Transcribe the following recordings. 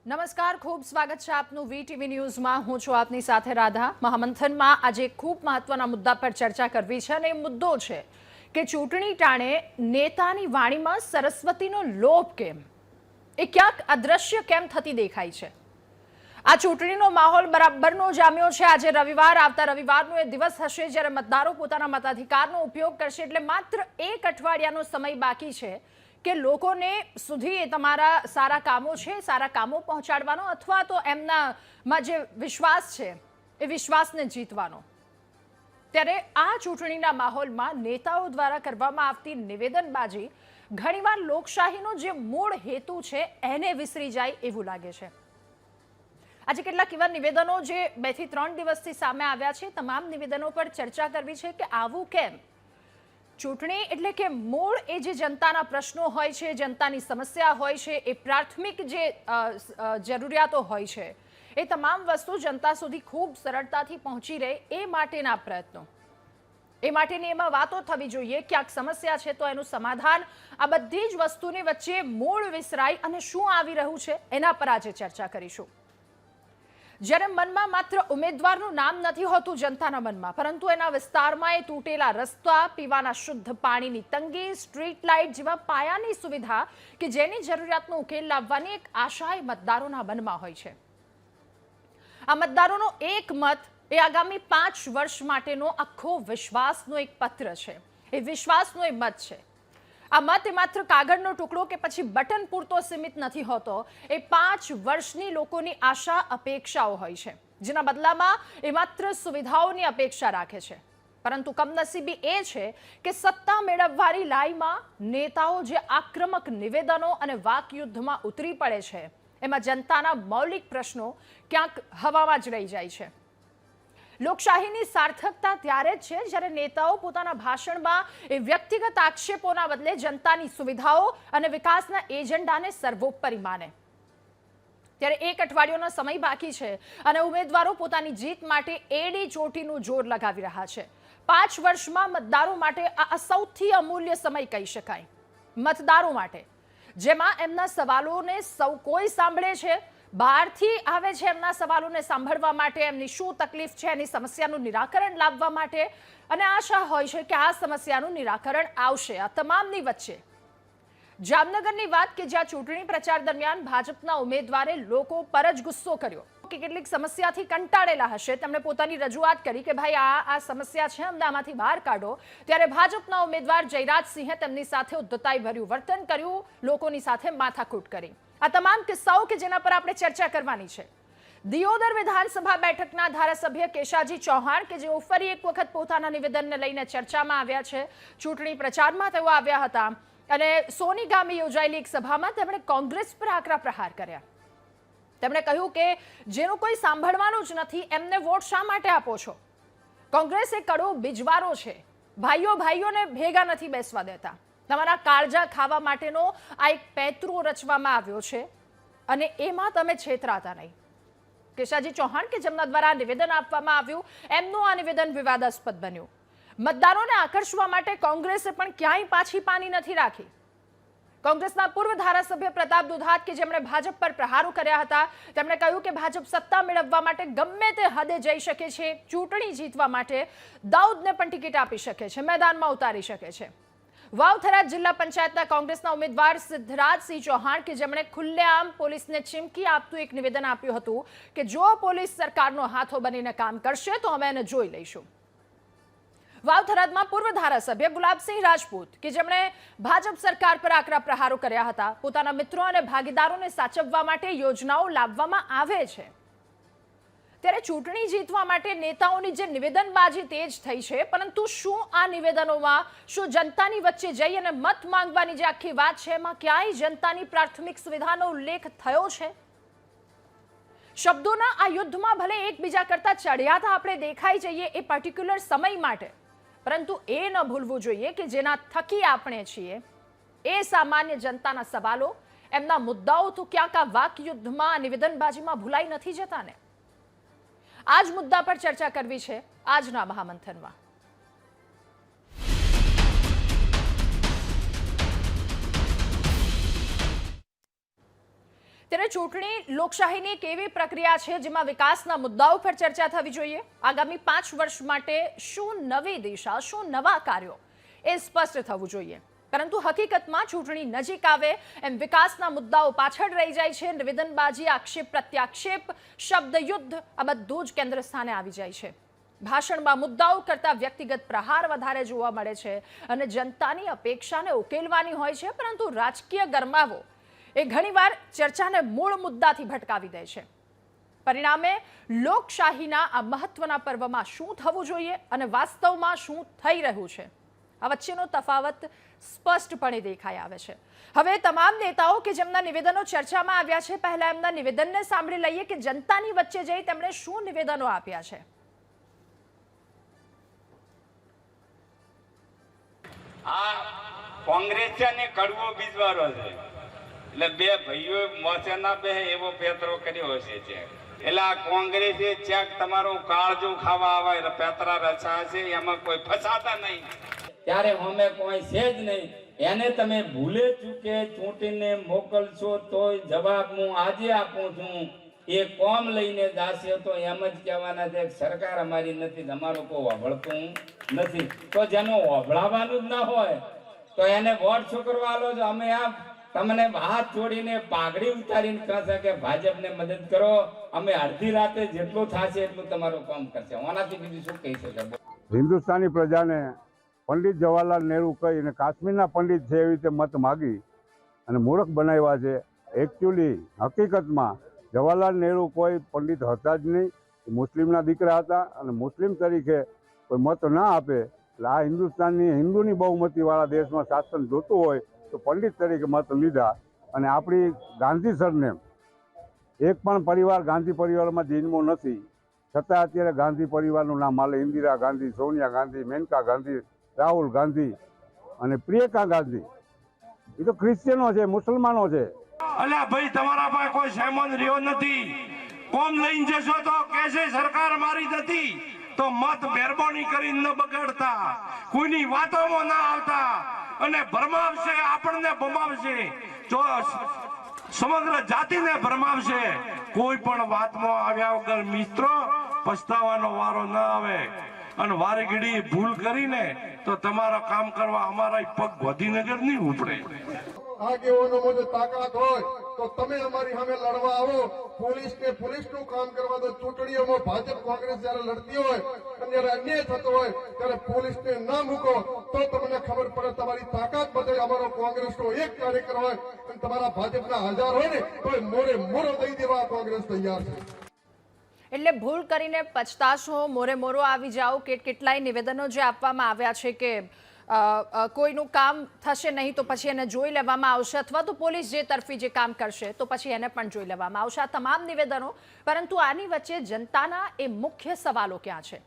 નમસ્કાર, ખૂબ સ્વાગત છે આપનું વીટીવી ન્યૂઝમાં। હું છું આપની સાથે રાધા। મહામંથનમાં આજે ખૂબ મહત્વના મુદ્દા પર ચર્ચા કરવી છે અને એ મુદ્દો છે કે ચૂંટણી ટાણે નેતાની વાણીમાં સરસ્વતીનો લોપ કેમ, એ ક્યાંક અદ્રશ્ય કેમ થતી દેખાય છે। આ ચૂંટણીનો માહોલ બરાબરનો જામ્યો છે। આજે રવિવાર, આવતા રવિવારનો એ દિવસ હશે જ્યારે મતદારો પોતાના મતાધિકારનો ઉપયોગ કરશે। એટલે માત્ર એક અઠવાડિયાનો સમય બાકી છે કે લોકોને સુધી એ તમારા સારા કામો છે, સારા કામો પહોંચાડવાનો અથવા તો એમનામાં જે વિશ્વાસ છે એ વિશ્વાસને જીતવાનો। ત્યારે આ ચૂંટણીના માહોલમાં નેતાઓ દ્વારા કરવામાં આવતી નિવેદનબાજી ઘણીવાર લોકશાહીનો જે મૂળ હેતુ છે એને વિસરી જાય એવું લાગે છે। આજે કેટલાક એવા નિવેદનો જે 2 થી 3 દિવસથી સામે આવ્યા છે, તમામ નિવેદનો પર ચર્ચા કરવી છે કે આવું કેમ। ચૂંટણી એટલે કે મૂળ એ જે જનતાના પ્રશ્નો હોય છે, જનતાની સમસ્યા હોય છે, એ પ્રાથમિક જે જરૂરિયાતો હોય છે, એ તમામ વસ્તુ જનતા સુધી ખૂબ સરળતાથી પહોંચી રહે એ માટેના પ્રયત્નો, એ માટેની એમાં વાતો થવી જોઈએ। ક્યાંક સમસ્યા છે તો એનું સમાધાન, આ બધી જ વસ્તુની વચ્ચે મૂળ વિસરાય અને શું આવી રહ્યું છે એના પર આજે ચર્ચા કરીશું। જ્યારે મનમાં માત્ર ઉમેદવારનું નામ નથી હોતું જનતાના મનમાં, પરંતુ એના વિસ્તારમાં એ તૂટેલા રસ્તા, પીવાના શુદ્ધ પાણીની તંગી, સ્ટ્રીટ લાઇટ જેવા પાયાની સુવિધા કે જેની જરૂરિયાતનો ઉકેલ લાવવાની એક આશા એ મતદારોના મનમાં હોય છે। આ મતદારોનો એક મત એ આગામી 5 વર્ષ માટેનો આખો વિશ્વાસનો એક પત્ર છે, એ વિશ્વાસનો એ મત છે। આ મત એ માત્ર કાગળનો ટુકડો કે પછી બટન પૂરતો સીમિત નથી હોતો, એ 5 વર્ષની લોકોની આશા અપેક્ષાઓ હોય છે, જેના બદલામાં એ માત્ર સુવિધાઓની અપેક્ષા રાખે છે। પરંતુ કમનસીબી એ છે કે સત્તા મેળવવાની લાઈમાં નેતાઓ જે આક્રમક નિવેદનો અને વાકયુદ્ધમાં ઉતરી પડે છે, એમાં જનતાના મૌલિક પ્રશ્નો ક્યાંક હવામાં જ રહી જાય છે। લોકશાહીની સાર્થકતા ત્યારે જ છે જ્યારે નેતાઓ પોતાના ભાષણમાં એ વ્યક્તિગત આક્ષેપોના બદલે જનતાની સુવિધાઓ અને વિકાસના એજન્ડાને સર્વોપરી માને। ત્યારે એક અઠવાડિયાનો સમય બાકી છે અને ઉમેદવારો પોતાની જીત માટે એડી ચોટીનું જોર લગાવી રહ્યા છે। 5 વર્ષમાં મતદારો માટે આ સૌથી અમૂલ્ય સમય કહી શકાય, મતદારો માટે, જેમાં એમના સવાલોને સૌ કોઈ સાંભળે છે, બહારથી આવે છે એમના સવાલોને સાંભળવા માટે, એમની શું તકલીફ છે એની સમસ્યાનું નિરાકરણ લાવવા માટે, અને આશા હોય છે કે આ સમસ્યાનું નિરાકરણ આવશે। આ તમામની વચ્ચે જામનગરની વાત કે જ્યાં ચૂંટણી પ્રચાર દરમિયાન ભાજપના ઉમેદવારે લોકો પર જ ગુસ્સો કર્યો કે કેટલીક સમસ્યાથી કંટાળેલા હશે, તેમણે પોતાની રજૂઆત કરી કે ભાઈ આ સમસ્યા છે, અમને આમાંથી બહાર કાઢો। ત્યારે ભાજપના ઉમેદવાર જયરાજસિંહે તેમની સાથે ઉદ્ધતાઈ ભર્યું વર્તન કર્યું, લોકોની સાથે માથાકૂટ કરી। આ તમામ કિસ્સાઓ કે જેના પર આપણે ચર્ચા કરવાની છે। દિયોદર વિધાનસભા બેઠકના ધારાસભ્ય કેશાજી ચૌહાણ કે જેઓ ફરી એક વખત પોતાના નિવેદનને લઈને ચર્ચામાં આવ્યા છે, ચૂંટણી પ્રચારમાં તેઓ આવ્યા હતા અને સોની ગામે યોજાયેલી એક સભામાં તેમણે કોંગ્રેસ પર આકરા પ્રહાર કર્યા। તેમણે કહ્યું કે જેનું કોઈ સાંભળવાનું જ નથી એમને વોટ શા માટે આપો છો? કોંગ્રેસ એ કડો બીજવારો છે, ભાઈઓને ભેગા નથી બેસવા દેતા, તમારા કાળજા ખાવા માટેનો આ એક પેતરો રચવામાં આવ્યો છે અને એમાં તમે છેતરાતા નહીં। કેશાજી ચૌહાણ કે જેમના દ્વારા નિવેદન આપવામાં આવ્યું, એમનું આ નિવેદન વિવાદાસ્પદ બન્યું। મતદારોને આકર્ષવા માટે કોંગ્રેસે પણ ક્યાંય પાછી પાની નથી રાખી। કોંગ્રેસના પૂર્વ ધારાસભ્ય પ્રતાપ દુધાત કે જેમણે ભાજપ પર પ્રહારો કર્યા હતા, તેમણે કહ્યું કે ભાજપ સત્તા મેળવવા માટે ગમે તે હદે જઈ શકે છે, ચૂંટણી જીતવા માટે દાઉદને પણ ટિકિટ આપી શકે છે, મેદાનમાં ઉતારી શકે છે। વાવ-થરાદ જિલ્લા પંચાયતના કોંગ્રેસના ઉમેદવાર સિદ્ધરાજસિંહ ચૌહાણ કે જેમણે ખુલ્લેઆમ પોલીસને ચીમકી આપતું એક નિવેદન આપ્યું હતું કે જો પોલીસ સરકારનો હાથો બનીને કામ કરશે તો અમે એને જોઈ લઈશું। વાવ-થરાદમાં પૂર્વ ધારાસભ્ય ગુલાબસિંહ રાજપૂત કે જેમણે ભાજપ સરકાર પર આકરા પ્રહારો કર્યા હતા, પોતાના મિત્રો અને ભાગીદારોને સાચવવા માટે યોજનાઓ લાવવામાં આવે છે, ત્યારે ચૂંટણી જીતવા માટે નેતાઓની જે નિવેદનબાજી તેજ થઈ છે, પરંતુ શું આ નિવેદનોમાં, શું જનતાની વચ્ચે જઈ અને મત માંગવાની જે આખી વાત છે એમાં ક્યાંય જનતાની પ્રાથમિક સુવિધાનો ઉલ્લેખ થયો છે? શબ્દોના આ યુદ્ધમાં ભલે એકબીજા કરતા ચડિયાતા આપણે દેખાઈ જઈએ એ પર્ટિક્યુલર સમય માટે, પરંતુ એ ન ભૂલવું જોઈએ કે જેના થકી આપણે છીએ એ સામાન્ય જનતાના સવાલો, એમના મુદ્દાઓ તો ક્યાંક આ વાકયુદ્ધમાં, નિવેદનબાજીમાં ભૂલાઈ નથી જતા ને। આ જ મુદ્દા પર ચર્ચા કરવી છે આજના મહામંથનમાં। ત્યારે ચૂંટણી લોકશાહીની એક એવી પ્રક્રિયા છે જેમાં વિકાસના મુદ્દાઓ પર ચર્ચા થવી જોઈએ. આગામી 5 વર્ષ માટે શું નવી દિશા, શું નવા કાર્યો એ સ્પષ્ટ થવું જોઈએ. પરંતુ હકીકતમાં ચૂંટણી નજીક આવે એમ વિકાસના મુદ્દાઓ પાછળ રહી જાય છે. નિવેદનબાજી, આક્ષેપ પ્રત્યાક્ષેપ, શબ્દયુદ્ધ આ બધું જ કેન્દ્ર સ્થાને આવી જાય છે. ભાષણમાં મુદ્દાઓ કરતા વ્યક્તિગત પ્રહાર વધારે જોવા મળે છે અને જનતાની અપેક્ષાને ઉકેલવાની હોય છે, પરંતુ રાજકીય ગરમાવો એ ઘણીવાર ચર્ચાને મૂળ મુદ્દાથી ભટકાવી દે છે. પરિણામે લોકશાહીના આ મહત્વના પર્વમાં શું થવું જોઈએ અને વાસ્તવમાં શું થઈ રહ્યું છે, આ વચ્ચેનો તફાવત સ્પષ્ટપણે દેખાઈ આવે છે. હવે તમામ નેતાઓ કે જેમના નિવેદનો ચર્ચામાં આવ્યા છે, પહેલા એમના નિવેદનને સાંભળી લઈએ કે જનતાની વચ્ચે જઈ તેમણે શું નિવેદનો આપ્યા છે. આ કોંગ્રેસ છે ને કડવો બીજવાળો છે, એટલે બે ભાઈઓ મોસે ના બે એવો પેતરો કર્યો હશે છે. એટલે આ કોંગ્રેસે ચેક તમારું કાળજું ખાવા આવે પેતરા રચા છે, એમાં કોઈ ફસાતા નહીં. ત્યારે અમે કોઈ છે જ નહીં. એને તમે ભૂલે ચૂકે ચૂંટીને મોકલશો તોય જવાબ હું આજે આપું છું. એ કોમ લઈને જાશે તો એમ જ કહેવાના છે સરકાર અમારી નથી, અમારું કોઈ વાભળતું નથી. તો જેનું વાભળાવાનું જ ના હોય તો એને વોટ શું કરવા લો છો? અમે આ તમને હાથ જોડીને પાઘડી ઉતારીને કહે કે ભાજપને મદદ કરો, અમે અડધી રાતે જેટલું થશે એટલું તમારું કામ કરશે. આનાથી બીજું શું કહી શકે? હિન્દુસ્તાની પ્રજાને પંડિત જવાહરલાલ નહેરુ કહી અને કાશ્મીરના પંડિત છે એવી રીતે મત માગી અને મૂર્ખ બનાવ્યા છે. એકચ્યુઅલી હકીકતમાં જવાહરલાલ નહેરુ કોઈ પંડિત હતા જ નહીં, મુસ્લિમના દીકરા હતા અને મુસ્લિમ તરીકે કોઈ મત ના આપે. એટલે આ હિન્દુની બહુમતીવાળા દેશમાં શાસન જોતું હોય તો પંડિત તરીકે મત લીધા. અને આપણી ગાંધી સરનેમ એક પણ પરિવાર ગાંધી પરિવારમાં જન્મો નથી, છતાં અત્યારે ગાંધી પરિવારનું નામ હાલે. ઇન્દિરા ગાંધી, સોનિયા ગાંધી, મેનકા ગાંધી, રાહુલ ગાંધી અને પ્રિયંકા ગાંધી. એ તો ક્રિશ્ચિયનો છે, મુસલમાનો છે. અલ્યા ભાઈ, તમારા પાસે કોઈ સામાન રહ્યો નથી. કોમ લઈને જશો તો કેસે સરકાર મારી નથી, તો મત મહેરબાની કરીને ન બગાડતા, કોઈની વાતોમાં ના આવતા અને ભરમાવશે, આપણને ભમાવશે, જો સમગ્ર જાતિને ભરમાવશે. કોઈ પણ વાતમાં આવ્યા વગર મિત્રો પસ્તાવાનો વારો ન આવે. અને વારેઘડી ભૂલ કરીને તો તમારા કામ કરવા અમારા પગ ગાંધીનગર નહીં ઉપડે. આગેવાનો મોટો તાકાત હોય તો તમે અમારી સામે લડવા આવો. પોલીસનું કામ કરવા દો. ચૂંટણીઓમાં ભાજપ કોંગ્રેસ જયારે લડતી હોય અને જયારે અન્યાય થતો હોય ત્યારે પોલીસને ના મૂકો તો તમને ખબર પડે તમારી તાકાત બધે. અમારો કોંગ્રેસનો એક કાર્યકર હોય અને તમારા ભાજપના 1000 હોય ને તો મોરે મોરો દઈ દેવા કોંગ્રેસ તૈયાર છે. એટલે ભૂલ કરીને પછતાશો, મોરે મોરો આવી જાઓ. કેટલાય નિવેદનો જે આપવામાં આવ્યા છે કે કોઈનું કામ થશે નહીં તો પછી એને જોઈ લેવામાં આવશે, અથવા તો પોલીસ જે તરફી જે કામ કરશે તો પછી એને પણ જોઈ લેવામાં આવશે. આ તમામ નિવેદનો, પરંતુ આની વચ્ચે જનતાના એ મુખ્ય સવાલો ક્યાં છે?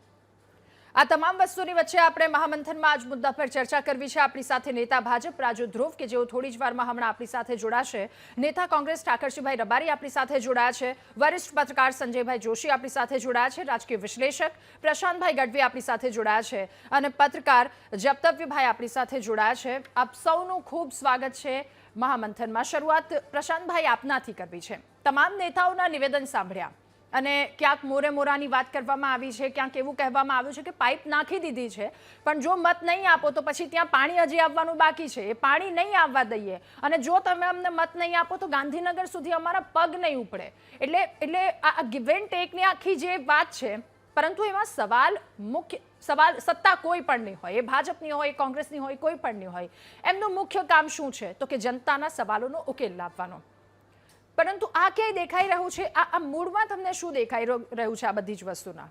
આ તમામ વસ્તુની વચ્ચે આપણે મહામંથનમાં આજ મુદ્દા પર ચર્ચા કરવી છે. આપણી સાથે નેતા ભાજપ રાજુ ધ્રુવ કે જેઓ થોડી જ વારમાં હમણાં આપણી સાથે જોડાશે, નેતા કોંગ્રેસ ઠાકરસિંહભાઈ રબારી આપણી સાથે જોડાયા છે, વરિષ્ઠ પત્રકાર સંજયભાઈ જોશી આપણી સાથે જોડાયા છે, રાજકીય વિશ્લેષક પ્રશાંતભાઈ ગઢવી આપણી સાથે જોડાયા છે અને પત્રકાર જપ્તવ્યભાઈ આપણી સાથે જોડાયા છે. આપ સૌનું ખૂબ સ્વાગત છે મહામંથનમાં. શરૂઆત પ્રશાંતભાઈ આપનાથી કરવી છે. તમામ નેતાઓના નિવેદન સાંભળ્યા અને ક્યાંક મોરે મોરાની વાત કરવામાં આવી છે, ક્યાંક એવું કહેવામાં આવ્યું છે કે પાઇપ નાખી દીધી છે, પણ જો મત નહીં આપો તો પછી ત્યાં પાણી હજી આવવાનું બાકી છે, એ પાણી નહીં આવવા દઈએ, અને જો તમે અમને મત નહીં આપો તો ગાંધીનગર સુધી અમારા પગ નહીં ઉપડે. એટલે આ ગિવ એન્ડ ટેકની આખી જે વાત છે, પરંતુ એમાં મુખ્ય સવાલ સત્તા કોઈ પણ નહીં હોય, એ ભાજપની હોય, કોંગ્રેસની હોય, કોઈ પણની હોય, એમનું મુખ્ય કામ શું છે તો કે જનતાના સવાલોનો ઉકેલ લાવવાનો. પરંતુ આ ક્યાંય દેખાઈ રહ્યું છે? આ મૂળમાં તમને શું દેખાઈ રહ્યું છે આ બધી જ વસ્તુના?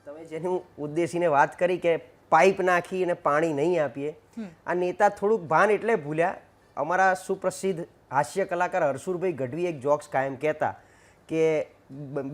તમે જેનું ઉદ્દેશીને વાત કરી કે પાઇપ નાખી અને પાણી નહીં આપીએ, આ નેતા થોડુંક ભાન એટલે ભૂલ્યા. અમારા સુપ્રસિદ્ધ હાસ્ય કલાકાર હરસુરભાઈ ગઢવી એક જોક્સ કાયમ કહેતા કે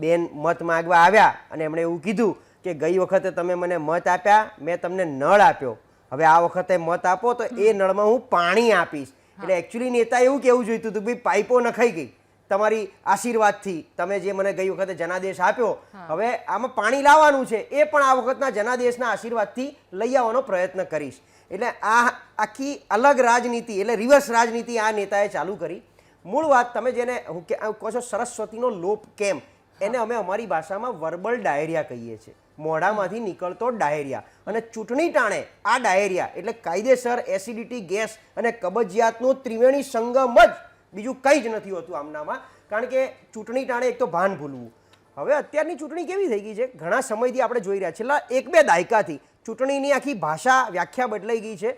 બેન મત માગવા આવ્યા અને એમણે એવું કીધું કે ગઈ વખતે તમે મને મત આપ્યા, મેં તમને નળ આપ્યો, હવે આ વખતે મત આપો તો એ નળમાં હું પાણી આપીશ. એટલે એકચ્યુઅલી નેતા એવું કહેવું જોઈતું હતું, ભાઈ પાઇપો નખાઈ ગઈ તમારી આશીર્વાદથી, તમે જે મને ગઈ વખતે જનાદેશ આપ્યો, હવે આમાં પાણી લાવવાનું છે, એ પણ આ વખતના જનાદેશના આશીર્વાદથી લઈ આવવાનો પ્રયત્ન કરીશ. એટલે આ આખી અલગ રાજનીતિ, એટલે રિવર્સ રાજનીતિ આ નેતાએ ચાલુ કરી. મૂળ વાત તમે જેને હું કહો છો સરસ્વતીનો લોપ કેમ, એને અમે અમારી ભાષામાં વર્બલ ડાયરિયા કહીએ છીએ, મોઢામાંથી નીકળતો ડાયરિયા. અને ચૂંટણી ટાણે આ ડાયરિયા એટલે કાયદેસર એસિડિટી, ગેસ અને કબજિયાતનો ત્રિવેણી સંગમ જ, બીજું કંઈ જ નથી હોતું આમનામાં. કારણ કે ચૂંટણી ટાણે એક તો ભાન ભૂલવું. હવે અત્યારની ચૂંટણી કેવી થઈ ગઈ છે, ઘણા સમયથી આપણે જોઈ રહ્યા છેલ્લા 1-2 દાયકાથી ચૂંટણીની આખી ભાષા વ્યાખ્યા બદલાઈ ગઈ છે.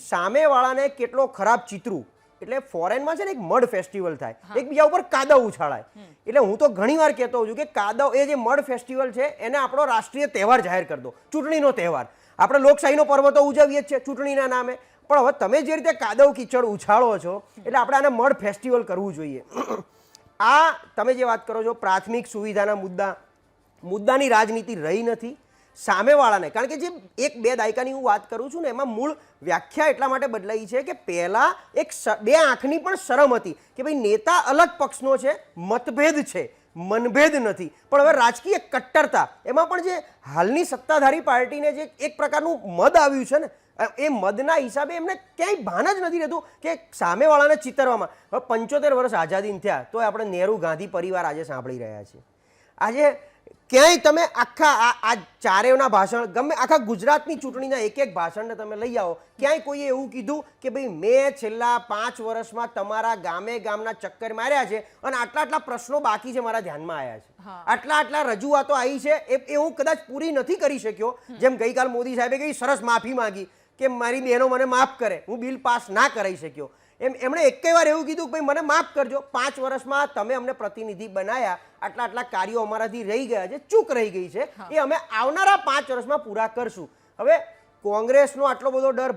સામેવાળાને કેટલો ખરાબ ચિતરું, એટલે ફોરેનમાં છે ને એક મડ ફેસ્ટિવલ થાય, એકબીજા ઉપર કાદવ ઉછાળાય. એટલે હું તો ઘણીવાર કહેતો હોઉં છું કે કાદવ, એ જે મડ ફેસ્ટિવલ છે એને આપણો રાષ્ટ્રીય તહેવાર જાહેર કરી દો, ચૂંટણીનો તહેવાર. આપણે લોકશાહીનો પર્વ તો ઉજવીએ જ છે ચૂંટણીના નામે, પણ હવે તમે જે રીતે કાદવ કીચડ ઉછાળો છો એટલે આપણે આને મડ ફેસ્ટિવલ કરવું જોઈએ. આ તમે જે વાત કરો છો પ્રાથમિક સુવિધાના મુદ્દાની રાજનીતિ રહી નથી સામેવાળાને. કારણ કે જે 1-2 દાયકાની હું વાત કરું છું ને, એમાં મૂળ વ્યાખ્યા એટલા માટે બદલાઈ છે કે પહેલાં એક 2 આંખની પણ શરમ હતી કે ભાઈ નેતા અલગ પક્ષનો છે, મતભેદ છે, મનભેદ નથી. પણ હવે રાજકીય કટ્ટરતા, એમાં પણ જે હાલની સત્તાધારી પાર્ટીને જે એક પ્રકારનું મદ આવ્યું છે ને, એ મદના હિસાબે એમને ક્યાંય ભાન જ નથી રહેતું કે સામેવાળાને ચિતરવામાં. હવે 75 વર્ષ આઝાદી થયા તોય આપણે નહેરુ ગાંધી પરિવાર આજે સાંભળી રહ્યા છીએ. આજે ક્યાંય તમે આખા આ ચારેયના ભાષણ, ગમે આખા ગુજરાતની ચૂંટણીના એક ભાષણને તમે લઈ આવો, ક્યાંય કોઈએ એવું કીધું કે ભાઈ મેં છેલ્લા 5 વર્ષમાં તમારા ગામના ચક્કર માર્યા છે અને આટલા પ્રશ્નો બાકી છે મારા ધ્યાનમાં આવ્યા છે, આટલા રજૂઆતો આવી છે, એ હું કદાચ પૂરી નથી કરી શક્યો. જેમ ગઈકાલ મોદી સાહેબે કઈ સરસ માફી માંગી કે મારી બહેનો મને માફ કરે, હું બિલ પાસ ના કરાવી શક્યો. એમણે એકેય વાર એવું કીધું કે ભાઈ મને માફ કરજો, 5 વર્ષમાં તમે અમને પ્રતિનિધિ બનાવ્યા, આટલા કાર્યો અમારાથી રહી ગયા છે, ચૂક રહી ગઈ છે, એ અમે આવનારા 5 વર્ષમાં પૂરા કરશું. હવે કોંગ્રેસનો આટલો બધો ડર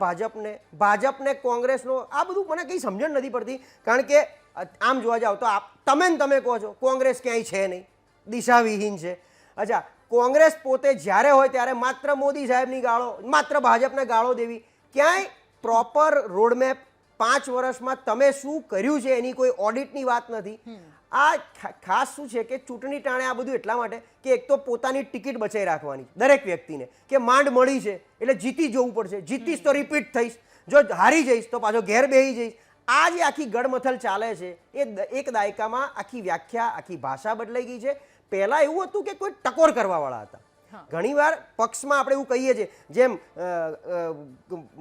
ભાજપને કોંગ્રેસનો, આ બધું મને કંઈ સમજણ નથી પડતી. કારણ કે આમ જોવા જાવ તો તમે કહો છો કોંગ્રેસ ક્યાંય છે નહીં, દિશાવિહીન છે. અચ્છા, કોંગ્રેસ પોતે જ્યારે હોય ત્યારે માત્ર મોદી સાહેબની ગાળો, માત્ર ભાજપને ગાળો દેવી, ક્યાંય પ્રોપર રોડમેપ 5 વર્ષમાં તમે શું કર્યું છે એની કોઈ ઓડિટની વાત નથી. આ ખાસ શું છે કે ચૂંટણી ટાણે આ બધું એટલા માટે કે એક તો પોતાની ટિકિટ બચાવી રાખવાની દરેક વ્યક્તિને, કે માંડ મળી છે એટલે જીતી જવું પડશે, જીતીશ તો રિપીટ થઈશ, જો હારી જઈશ તો પાછો ઘેર બેસી જઈશ. આ જે આખી ગડમથલ ચાલે છે એ 1 દાયકામાં આખી વ્યાખ્યા, આખી ભાષા બદલાઈ ગઈ છે. પહેલાં એવું હતું કે કોઈ ટકોર કરવાવાળા હતા. ઘણીવાર પક્ષમાં આપણે એવું કહીએ છીએ, જેમ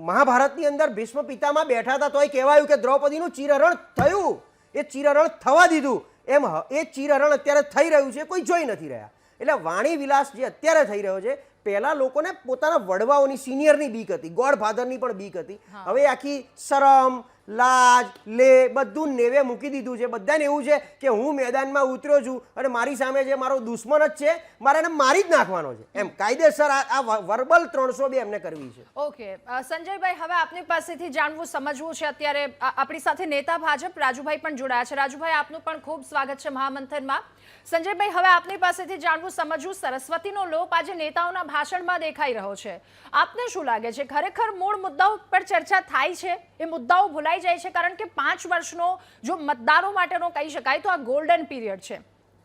મહાભારતની અંદર ભીષ્મ પિતામાં બેઠા હતા તોય કહેવાયું કે દ્રૌપદીનું ચિરહરણ થયું, એ ચિરહરણ થવા દીધું. એમ એ ચિરહરણ અત્યારે થઈ રહ્યું છે, કોઈ જોઈ નથી રહ્યા. એટલે વાણી વિલાસ જે અત્યારે થઈ રહ્યો છે, પહેલા લોકોને પોતાના વડવાઓની, સિનિયરની બીક હતી, ગોડ ફાધરની પણ બીક હતી. હવે આખી શરમ, લાજ, લે બધું નેવે મૂકી દીધું છે. બધાને એવું છે કે હું મેદાનમાં ઉતર્યો છું અને મારી સામે જે મારો દુશ્મન જ છે, મારે એને મારી જ નાખવાનો છે. એમ કાયદેસર આ વર્બલ 302 એમને કરવી છે. ઓકે સંજયભાઈ, હવે આપની પાસેથી જાણવું, સમજવું છે. અત્યારે આપણી સાથે નેતા ભાજપ રાજુભાઈ પણ જોડાયા છે. રાજુભાઈ, આપનું પણ ખૂબ સ્વાગત છે મહામંથનમાં. સંજયભાઈ, હવે આપની પાસેથી જાણવું, સમજવું, સરસ્વતીનો લોપ આજે નેતાઓના ભાષણમાં દેખાઈ રહ્યો છે. આપને શું લાગે છે, ખરેખર મૂળ મુદ્દાઓ પર ચર્ચા થાય છે, એ મુદ્દાઓ ભૂલાઈ જાય છે? કારણ કે 5 વર્ષનો જો મતદારો માટેનો કહી શકાય તો આ ગોલ્ડન પીરિયડ છે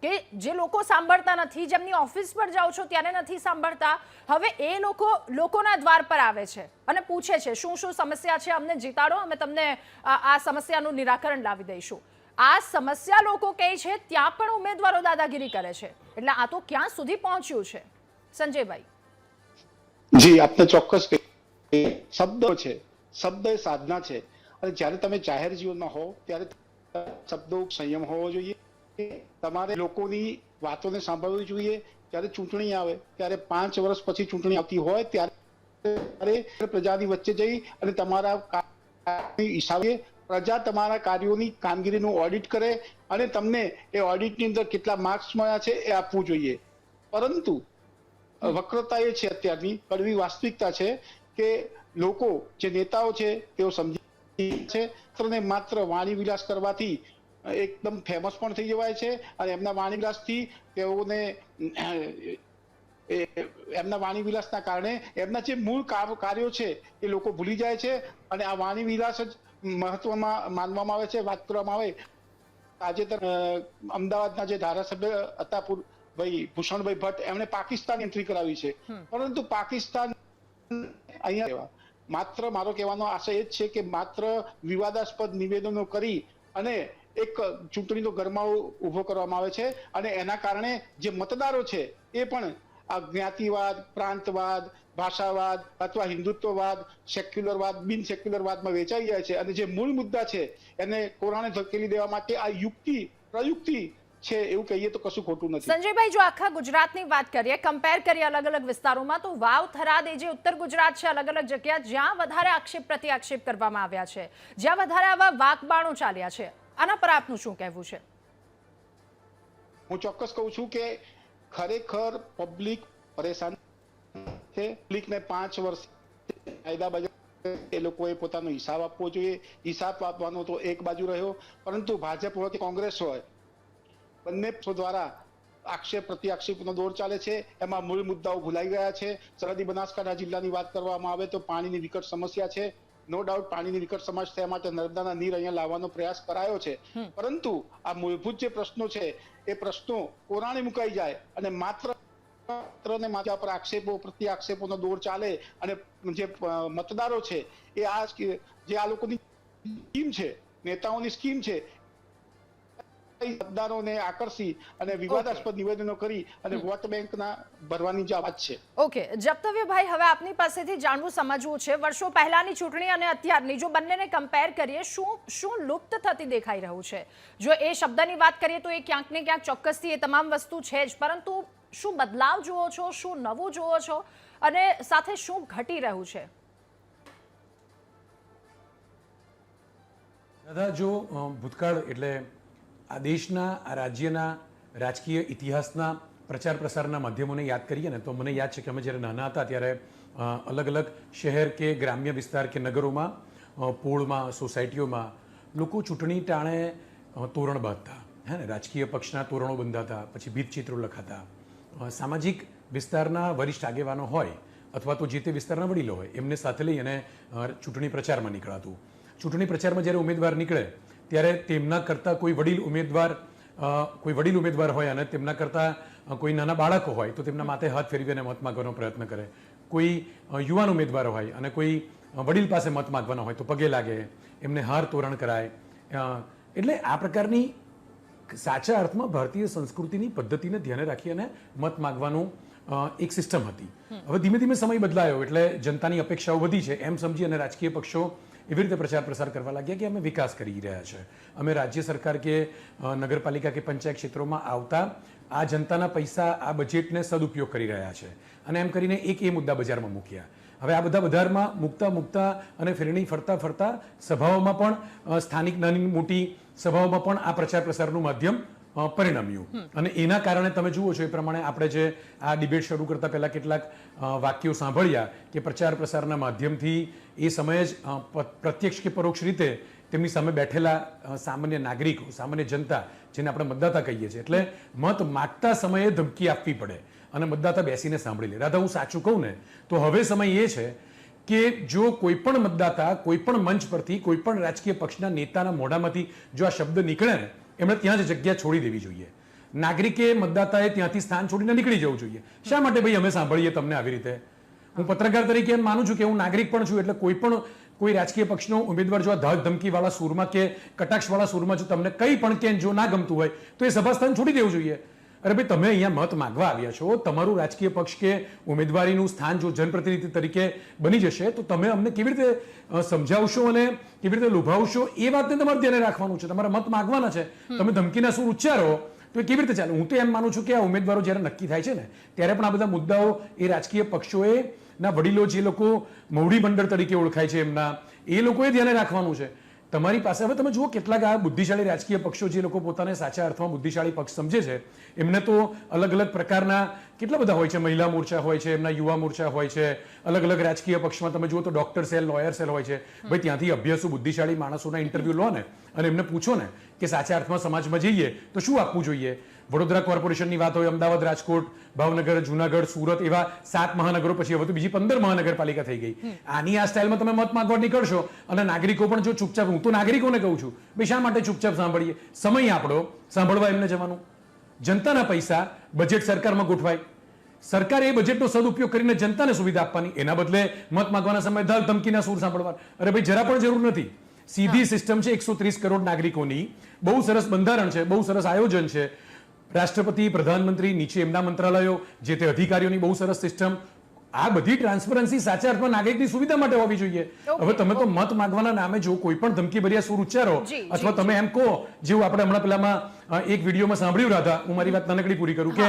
કે જે લોકો સાંભળતા નથી, જેમની ઓફિસ પર જાઓ છો ત્યારે નથી સાંભળતા, હવે એ લોકોના દ્વાર પર આવે છે અને પૂછે છે શું સમસ્યા છે, અમને જીતાડો, અમે તમને આ સમસ્યાનું નિરાકરણ લાવી દઈશું. આ સમસ્યા લોકો કહે છે, ત્યાં પણ ઉમેદવારો દાદાગીરી કરે છે. એટલે આ તો ક્યાં સુધી પહોંચ્યું છે સંજયભાઈ? જી, આપને ચોક્કસ શબ્દો છે, શબ્દ એ સાધના છે. અને જ્યારે તમે જાહેર જીવનમાં હો ત્યારે શબ્દો સંયમ હોવો જોઈએ. તમારે લોકોની વાતોને સાંભળવી જોઈએ. જ્યારે ચૂંટણી આવે ત્યારે 5 વર્ષ પછી ચૂંટણી આવતી હોય ત્યારે પ્રજાની વચ્ચે જઈ અને તમારા હિસાબે પ્રજા તમારા કાર્યોની કામગીરીનું ઓડિટ કરે અને તમને એ ઓડિટની અંદર કેટલા માર્ક્સ મળ્યા છે એ આપવું જોઈએ. પરંતુ વક્રતા એ છે, અત્યારની કડવી વાસ્તવિકતા છે કે લોકો, જે નેતાઓ છે તેઓ સમજી છે માત્ર વાણી વિલાસ કરવાથી એકદમ ફેમસ પણ થઈ જવાય છે અને એમના વાણી વિલાસથી તેઓને એમના વાણી વિલાસના કારણે એમના જે મૂળ કાર્યો છે એ લોકો ભૂલી જાય છે અને આ વાણી વિલાસ જ મહત્વમાં માનવામાં આવે છે. વાત કરવામાં આવે, તાજેતર અમદાવાદના જે ધારાસભ્ય હતા ભાઈ ભૂષણભાઈ ભટ્ટ, એમણે પાકિસ્તાન એન્ટ્રી કરાવી છે. પરંતુ પાકિસ્તાન અહીંયા માત્ર મારો કહેવાનો આશય એ જ છે કે માત્ર વિવાદાસ્પદ નિવેદનો કરી અને એક ચૂંટણીનો ગરમાવો ઊભો કરવામાં આવે છે અને એના કારણે જે મતદારો છે એ પણ આ જ્ઞાતિવાદ, પ્રાંતવાદ, ભાષાવાદ અથવા હિન્દુત્વવાદ, સેક્યુલરવાદ, બિન સેક્યુલરવાદમાં વેચાઈ જાય છે અને જે મૂળ મુદ્દા છે એને કોરાણે ધકેલી દેવા માટે આ પ્રયુક્તિ છે એવું કહીએ તો કશું ખોટું નથી. સંજયભાઈ, જો આખા ગુજરાતની વાત કરીએ, કમ્પેર કરીએ અલગ અલગ વિસ્તારોમાં, તો વાવ, થરાદ એ જે ઉત્તર ગુજરાત છે, અલગ અલગ જગ્યા જ્યાં વધારે આક્ષેપ પ્રતિ આક્ષેપ કરવામાં આવ્યા છે, જ્યાં વધારે આવા વાકબાણો ચાલ્યા છે, આના પર આપનું શું કહેવું છે? હું ચોક્કસ કહું છું કે ખરેખર પબ્લિક પરેશાન છે. પબ્લિકને 5 વર્ષ કાયદા બજાવ એ લોકોએ પોતાનો હિસાબ આપવો જોઈએ. હિસાબ આપવાનો તો એક બાજુ રહ્યો, પરંતુ ભાજપ હોય કે કોંગ્રેસ હોય, બંને પક્ષો દ્વારા આક્ષેપ પ્રતિ આક્ષેપનો દોર ચાલે છે. એમાં મૂળ મુદ્દાઓ ભૂલાઈ ગયા છે. સરહદી બનાસકાંઠા જિલ્લાની વાત કરવામાં આવે તો પાણીની વિકટ સમસ્યા છે. નો ડાઉટ પાણીની વિકટ સમસ્યા માટે નર્મદાના નીર અહીંયા લાવવાનો પ્રયાસ કરાયો છે, પરંતુ આ મૂળભૂત જે પ્રશ્નો છે એ પ્રશ્નો કોરાણે મુકાઈ જાય અને માત્ર પર આક્ષેપો પ્રતિ આક્ષેપોનો દોર ચાલે અને જે મતદારો છે એ જે આ લોકોની સ્કીમ છે, નેતાઓની સ્કીમ છે, મતદારોને આકર્ષી અને વિવાદાસ્પદ નિવેદનો કરી અને વોટ બેંકના ભરવાની જે વાત છે. ઓકે જપ્તવ્યભાઈ, હવે આપની પાસેથી જાણવું સમજવું છે, વર્ષો પહેલાની ચૂંટણી અને અત્યારની જો બંનેને કમ્પેર કરીએ, શું લુપ્ત થતી દેખાઈ રહ્યું છે? જો એ શબ્દની વાત કરીએ તો એ ક્યાંક ને ક્યાંક ચોક્કસથી એ તમામ વસ્તુ છે જ, પરંતુ શું બદલાવ જુઓ છો, શું નવું જુઓ છો અને સાથે શું ઘટી રહ્યું છે? દાદા, જો ભૂતકાળ એટલે આ દેશના, આ રાજ્યના રાજકીય ઇતિહાસના પ્રચાર પ્રસારના માધ્યમોને યાદ કરીએ ને તો મને યાદ છે કે અમે જ્યારે નાના હતા ત્યારે અલગ અલગ શહેર કે ગ્રામ્ય વિસ્તાર કે નગરોમાં, પોળમાં, સોસાયટીઓમાં લોકો ચૂંટણી ટાણે તોરણ બાંધતા, હે ને, રાજકીય પક્ષના તોરણો બંધાતા, પછી ભીતચિત્રો લખાતા. સામાજિક વિસ્તારના વરિષ્ઠ આગેવાનો હોય અથવા તો જે તે વિસ્તારના વડીલો હોય એમને સાથે લઈ અને ચૂંટણી પ્રચારમાં નીકળાતું. ચૂંટણી પ્રચારમાં જ્યારે ઉમેદવાર નીકળે ત્યારે તેમના કરતાં કોઈ વડીલ ઉમેદવાર હોય અને તેમના કરતાં કોઈ નાના બાળકો હોય તો તેમના માથે હાથ ફેરવીને મત માંગવાનો પ્રયત્ન કરે. કોઈ યુવાન ઉમેદવાર હોય અને કોઈ વડીલ પાસે મત માંગવાના હોય તો પગે લાગે, એમને હાર તોરણ કરાય. એટલે આ પ્રકારની સાચા અર્થમાં ભારતીય સંસ્કૃતિની પદ્ધતિને ધ્યાને રાખી અને મત માંગવાનું એક સિસ્ટમ હતી. હવે ધીમે ધીમે સમય બદલાયો એટલે જનતાની અપેક્ષાઓ વધી છે એમ સમજી અને રાજકીય પક્ષો એવી રીતે પ્રચાર પ્રસાર કરવા લાગ્યા કે અમે વિકાસ કરી રહ્યા છે, અમે રાજ્ય સરકાર કે નગરપાલિકા કે પંચાયત ક્ષેત્રોમાં આવતા આ જનતાના પૈસા, આ બજેટને સદુપયોગ કરી રહ્યા છે અને એમ કરીને એક એ મુદ્દા બજારમાં મૂક્યા. હવે આ બધા બજારમાં મૂકતા અને ફેરણી ફરતા સભાઓમાં પણ, સ્થાનિક નાની મોટી સભાઓમાં પણ આ પ્રચાર પ્રસારનું માધ્યમ પરિણમ્યું અને એના કારણે તમે જુઓ છો એ પ્રમાણે આપણે જે આ ડિબેટ શરૂ કરતા પહેલા કેટલાક વાક્યો સાંભળ્યા કે પ્રચાર પ્રસારના માધ્યમથી એ સમયે જ પ્રત્યક્ષ કે પરોક્ષ રીતે તેમની સામે બેઠેલા સામાન્ય નાગરિકો, સામાન્ય જનતા, જેને આપણે મતદાતા કહીએ છીએ, એટલે મત માગતા સમયે ધમકી આપવી પડે અને મતદાતા બેસીને સાંભળી લે. રાધા, હું સાચું કહું ને તો હવે સમય એ છે કે જો કોઈ પણ મતદાતા કોઈ પણ મંચ પરથી કોઈ પણ રાજકીય પક્ષના નેતાના મોઢામાંથી જો આ શબ્દ નીકળે ને એમણે ત્યાં જ જગ્યા છોડી દેવી જોઈએ. નાગરિકે, મતદાતાએ ત્યાંથી સ્થાન છોડીને નીકળી જવું જોઈએ. શા માટે ભાઈ અમે સાંભળીએ તમને આવી રીતે? હું પત્રકાર તરીકે એમ માનું છું કે હું નાગરિક પણ છું, એટલે કોઈ રાજકીય પક્ષનો ઉમેદવાર જો આ ધાક ધમકીવાળા સૂરમાં કે કટાક્ષવાળા સૂરમાં જો તમને કંઈ પણ કે જો ના ગમતું હોય તો એ સભા સ્થાન છોડી દેવું જોઈએ. અરે ભાઈ, તમે અહીંયા મત માંગવા આવ્યા છો, તમારું રાજકીય પક્ષ કે ઉમેદવારીનું સ્થાન જો જનપ્રતિનિધિ તરીકે બની જશે તો તમે અમને કેવી રીતે સમજાવશો અને કેવી રીતે લોભાવશો એ વાતને તમારે ધ્યાને રાખવાનું છે. તમારે મત માંગવાના છે, તમે ધમકીના સૂર ઉચ્ચારો તો એ કેવી રીતે ચાલે? હું તો એમ માનું છું કે આ ઉમેદવારો જ્યારે નક્કી થાય છે ને ત્યારે પણ આ બધા મુદ્દાઓ એ રાજકીય પક્ષોએ ના વડીલો, જે લોકો મવડી મંડળ તરીકે ઓળખાય છે એમના, એ લોકોએ ધ્યાને રાખવાનું છે. તમારી પાસે હવે તમે જુઓ કેટલાક આ બુદ્ધિશાળી રાજકીય પક્ષો, જે લોકો પોતાને સાચા અર્થમાં બુદ્ધિશાળી પક્ષ સમજે છે, એમને તો અલગ અલગ પ્રકારના કેટલા બધા હોય છે. મહિલા મોરચા હોય છે, એમના યુવા મોરચા હોય છે, અલગ અલગ રાજકીય પક્ષમાં તમે જુઓ તો ડોક્ટર સેલ, લોયર સેલ હોય છે. ભાઈ, ત્યાંથી અભ્યાસુ બુદ્ધિશાળી માણસોના ઇન્ટરવ્યુ લો ને અને એમને પૂછો ને કે સાચા અર્થમાં સમાજમાં જઈએ તો શું આપવું જોઈએ. વડોદરા કોર્પોરેશનની વાત હોય, અમદાવાદ, રાજકોટ, ભાવનગર, જુનાગઢ, સુરત, એવા 7 મહાનગરો, પછી હવે તો બીજી 15 મહાનગરપાલિકા થઈ ગઈ. આની આ સ્ટાઇલમાં તમે મત માંગવા નીકળશો અને નાગરિકો પણ જો ચૂપચાપ, હું તો નાગરિકોને કહું છું ભાઈ શા માટે ચૂપચાપ સાંભળીએ? સમય આપણો સાંભળવા એમને જવાનું. જનતાના પૈસા બજેટ સરકારમાં ગોઠવાય, સરકારે એ બજેટનો સદુપયોગ કરીને જનતાને સુવિધા આપવાની, એના બદલે મત માંગવાના સમયે ધાક ધમકીના સૂર સાંભળવા. અરે ભાઈ, જરા પણ જરૂર નથી. સીધી સિસ્ટમ છે 130 કરોડ નાગરિકોની. બહુ સરસ બંધારણ છે, બહુ સરસ આયોજન છે. રાષ્ટ્રપતિ, પ્રધાનમંત્રી, નીચે એમના મંત્રાલયો, જે તે અધિકારીઓની બહુ સરસ સિસ્ટમ. આ બધી ટ્રાન્સપરન્સી સાચા અર્થમાં નાગરિકની સુવિધા માટે હોવી જોઈએ. હવે તમે તો મત માંગવાના નામે જો કોઈ પણ ધમકીભર્યા સૂર ઉચ્ચારો અથવા તમે એમ કહો, જેવું આપણે હમણાં પેલામાં એક વિડીયોમાં સાંભળ્યું રાધા, હું મારી વાત નાનકડી પૂરી કરું, કે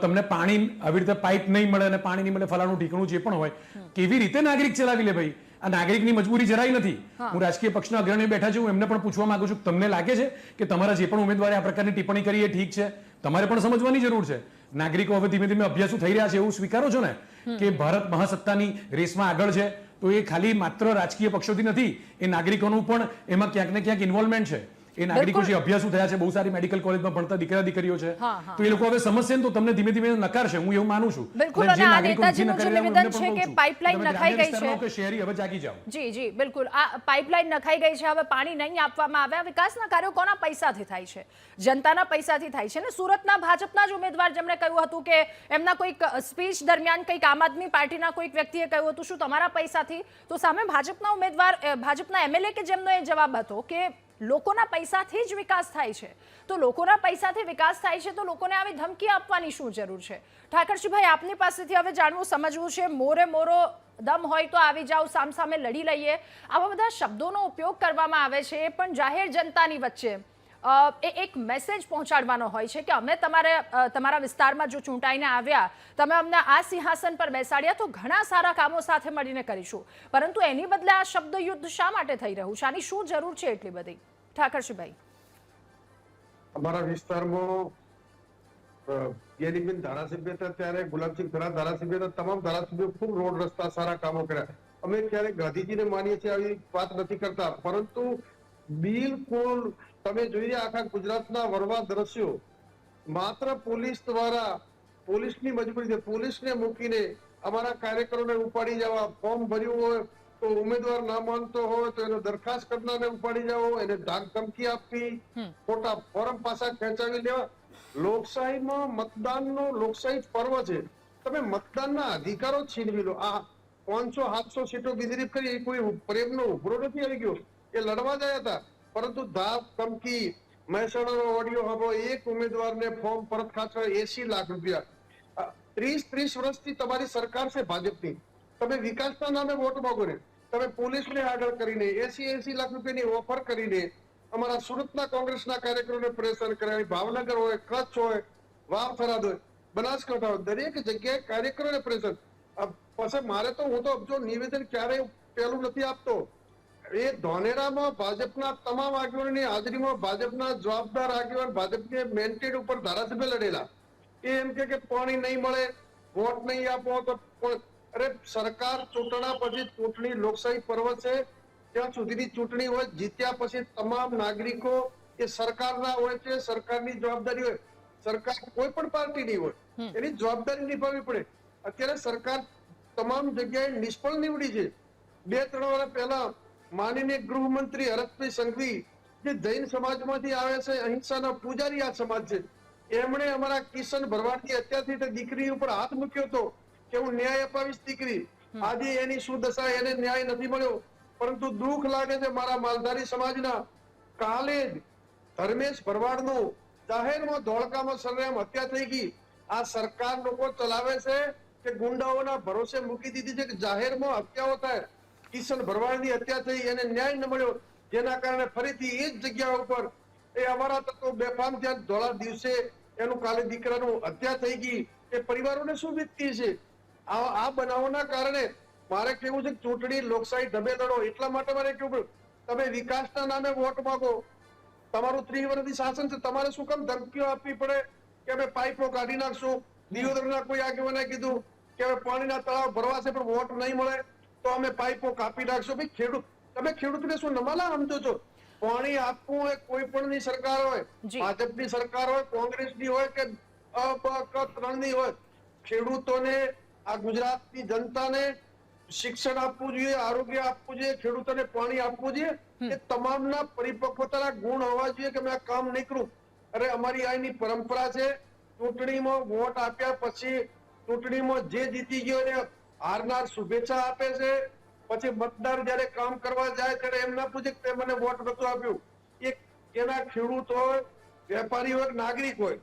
તમને પાણી આવી રીતે પાઇપ નહીં મળે અને પાણી નહીં મળે, ફલાણું ઠીકણું જે પણ હોય, કેવી રીતે નાગરિક ચલાવી લે ભાઈ? આ નાગરિકની મજબૂરી જરાય નથી. હું રાજકીય પક્ષના અગ્રણીઓ બેઠા છું, એમને પણ પૂછવા માંગુ છું, તમને લાગે છે કે તમારા જે પણ ઉમેદવારે આ પ્રકારની ટિપ્પણી કરી એ ઠીક છે? તમારે પણ સમજવાની જરૂર છે. નાગરિકો હવે ધીમે ધીમે અભ્યાસુ થઈ રહ્યા છે, એવું સ્વીકારો છો ને કે ભારત મહાસત્તાની રેસમાં આગળ છે, તો એ ખાલી માત્ર રાજકીય પક્ષોથી નથી, એ નાગરિકોનું પણ એમાં ક્યાંક ને ક્યાંક ઇન્વોલ્વમેન્ટ છે. એ નાગરિકો જે અભ્યાસુ થયા છે, બહુ સારી મેડિકલ કોલેજમાં ભણતા દીકરા દીકરીઓ છે, તો એ લોકો હવે સમજશે ને તો તમને ધીમે ધીમે નકારશે, હું એવું માનું છું. બિલકુલ. અને આ નેતાજીનું જે નિવેદન છે કે પાઇપલાઇન નખાઈ ગઈ છે, કે શહેરી હવે જાગી જાઓ. જી બિલકુલ. આ પાઇપલાઇન નખાઈ ગઈ છે, હવે પાણી નહીં આપવામાં આવે. વિકાસના કાર્યો કોના પૈસાથી થાય છે? જનતાના પૈસાથી થાય છે ને. સુરતના ભાજપના જ ઉમેદવાર જેમણે કહ્યું હતું કે એમના કોઈક સ્પીચ દરમિયાન કંઈક આમ આદમી પાર્ટીના કોઈક વ્યક્તિએ કહ્યું હતું, શું તમારા પૈસાથી? તો સામે ભાજપના ઉમેદવાર, ભાજપના એમએલએ કે જેમનો એ જવાબ હતો કે લોકોના પૈસાથી જ વિકાસ થાય છે. તો લોકોના પૈસાથી વિકાસ થાય છે તો લોકોને આવી ધમકી આપવાની શું જરૂર છે? ઠાકરજીભાઈ, આપની પાસેથી હવે જાણવું, સમજવું છે. મોરે મોરો દમ હોય તો આવી જાઓ, સામસામે લડી લઈએ, આવા બધા શબ્દોનો ઉપયોગ કરવામાં આવે છે, એ પણ જાહેર જનતાની વચ્ચે એ એક મેસેજ પહોંચાડવાનો હોય છે કે અમે તમારા વિસ્તારમાં જો ચૂંટાઈને આવ્યા, તમે અમને આ સિંહાસન પર બેસાડ્યા તો ઘણા સારા કામો સાથે મળીને કરીશું. પરંતુ એની બદલે આ શબ્દ યુદ્ધ શા માટે થઈ રહ્યું છે? આની શું જરૂર છે એટલી બધી? ઠાકરજીભાઈ, અમારા વિસ્તારમાં ગેનીબેન ધારાસભ્ય હતા ત્યારે, ગુલાબસિંહ ખરા ધારાસભ્ય હતા, તમામ ધારાસભ્યો ખૂબ રોડ રસ્તા સારા કામો કર્યા. અમે ક્યારેક ગાંધીજીને માનીએ છીએ, આવી વાત નથી કરતા, પરંતુ બિલકુલ તમે જોઈએ આખા ગુજરાતના વરવા દ્રશ્યો માત્ર પોલીસ દ્વારા, પોલીસની મજબૂરી છે, પોલીસને મૂકીને અમારા કાર્યકરોને ઉપાડી જવા, ફોર્મ ભર્યું હોય તો ઉમેદવાર ના માનતો હોય તો એને દરખાસ્ત કરનારને ઉપાડી જવો, એને ધાક ધમકી આપવી, ખોટા ફોર્મ પાછા ખેંચાવી લેવા. લોકશાહીમાં મતદાનનો લોકશાહી પર્વ છે, તમે મતદાનના અધિકારો છીનવી લો. આ 500-700 સીટો બિનરીફ કરી, કોઈ પ્રેમનો ઉભરો નથી આવી ગયો, એ લડવા ગયા હતા, પરંતુ ધાક ધમકી, મહેસાણાનો ઓડિયો સાંભળો, એક ઉમેદવારને ફોર્મ પરત ખાચવા 80 લાખ રૂપિયા. 30 વર્ષથી તમારી સરકાર છે ભાજપની, તમે વિકાસના નામે વોટ માંગો ને, તમે પોલીસને આગળ કરીને 80 લાખ રૂપિયાની ઓફર કરીને અમારા સુરતના કોંગ્રેસના કાર્યકરોને પરેશાન કર્યા. ભાવનગર હોય, કચ્છ હોય, વાવ થરાદ હોય, બનાસકાંઠા હોય, દરેક જગ્યાએ કાર્યકરોને પરેશાન. પછી મારે તો, હું તો જો નિવેદન ક્યારેય પેલું નથી આપતો. એ ધોનેરામાં ભાજપના તમામ આગેવાનોની હાજરીમાં ભાજપના જવાબદાર આગેવાન, ભાજપની મેન્ટેડ ઉપર ધારાસભ્ય લડેલા, એ એમ કે પાણી નહીં મળે, વોટ નહીં આપો તો, અરે સરકાર ચૂંટણા પછી, ચૂંટણી લોકશાહી પર્વ છે, ત્યાં સુધીની ચૂંટણી હોય, જીત્યા પછી તમામ નાગરિકો એ સરકારના હોય છે, સરકારની જવાબદારી હોય. સરકાર કોઈ પણ પાર્ટીની હોય, એની જવાબદારી નિભાવવી પડે. અત્યારે સરકાર તમામ જગ્યાએ નિષ્ફળ નીવડી છે. 2-3 વર્ષ પહેલા માનનીય ગૃહમંત્રી હરકભાઈ સંઘવી, જે જૈન સમાજમાંથી આવે છે, અહિંસાના પૂજારી આ સમાજ છે, એમણે અમારા કિશન ભરવાડની હત્યાથી દીકરી ઉપર હાથ મૂક્યો હતો કે હું ન્યાય અપાવીશ દીકરી. આજે એની શું દશા, એને ન્યાય નથી મળ્યો. પરંતુ દુઃખ લાગે છે મારા માલધારી સમાજના, કાલે જ ધર્મેશ ભરવાડનું જાહેરમાં ધોળકામાં સરેઆમ હત્યા થઈ ગઈ. આ સરકાર લોકો ચલાવે છે કે ગુંડાઓના ભરોસે મૂકી દીધી છે કે જાહેરમાં હત્યાઓ થાય. કિશન ભરવાડની હત્યા થઈ, એને ન્યાય ન મળ્યો, જેના કારણે ફરીથી એ જ જગ્યા ઉપર એ અમારા તત્વો બેફામ થયા. ધોળા દિવસે એનું કાલે દીકરાનું હત્યા થઈ ગઈ. એ પરિવારોને શું વીતતી છે? આ બનાવોના કારણે મારે કેવું છે, ચૂંટણી લોકશાહી ઢબે લડો. એટલા માટે મારે કેવું, તમે વિકાસના નામે વોટ માંગો, તમારું 30 વર્ષથી શાસન છે, તમારે શું કામ ધમકીઓ આપવી પડે કે અમે પાઇપો કાઢી નાખશું? દિયોદરના કોઈ આગેવાને કીધું કે હવે પાણીના તળાવ ભરવા છે પણ વોટ નહીં મળે તો અમે પાઇપો કાપી નાખશો. ભાઈ ખેડૂત, તમે ખેડૂતને શું નમાલા સમજો છો? પાણી આપવું હોય કોઈ પણની સરકાર હોય, ભાજપની સરકાર હોય, કોંગ્રેસની હોય કે ત્રણની હોય, ખેડૂતોને, આ ગુજરાતની જનતાને શિક્ષણ આપવું જોઈએ, આરોગ્ય આપવું જોઈએ, ખેડૂતોને પાણી આપવું જોઈએ. એ તમામના પરિપક્વતાના ગુણ હોવા જોઈએ કે મેં આ કામ નહીં કરું. અરે અમારી અહીંની પરંપરા છે, ચૂંટણીમાં વોટ આપ્યા પછી ચૂંટણીમાં જે જીતી ગયો એને હારનાર શુભેચ્છા આપે છે, પછી મતદાર જયારે કામ કરવા જાય ત્યારે એમ ના પૂછે કે તે મને વોટ નતું આપ્યું. એના ખેડૂત હોય, વેપારી હોય, નાગરિક હોય,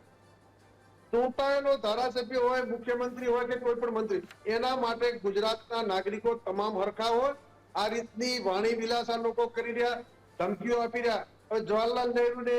ચૂંટાયેલો ધારાસભ્ય હોય, મુખ્યમંત્રી હોય કે કોઈ પણ મંત્રી, એના માટે ગુજરાતના નાગરિકો તમામ હરખા હોય. આ રીતની વાણી વિલાસ આ લોકો કરી રહ્યા, ધમકીઓ આપી રહ્યા. હવે જવાહરલાલ નહેરુને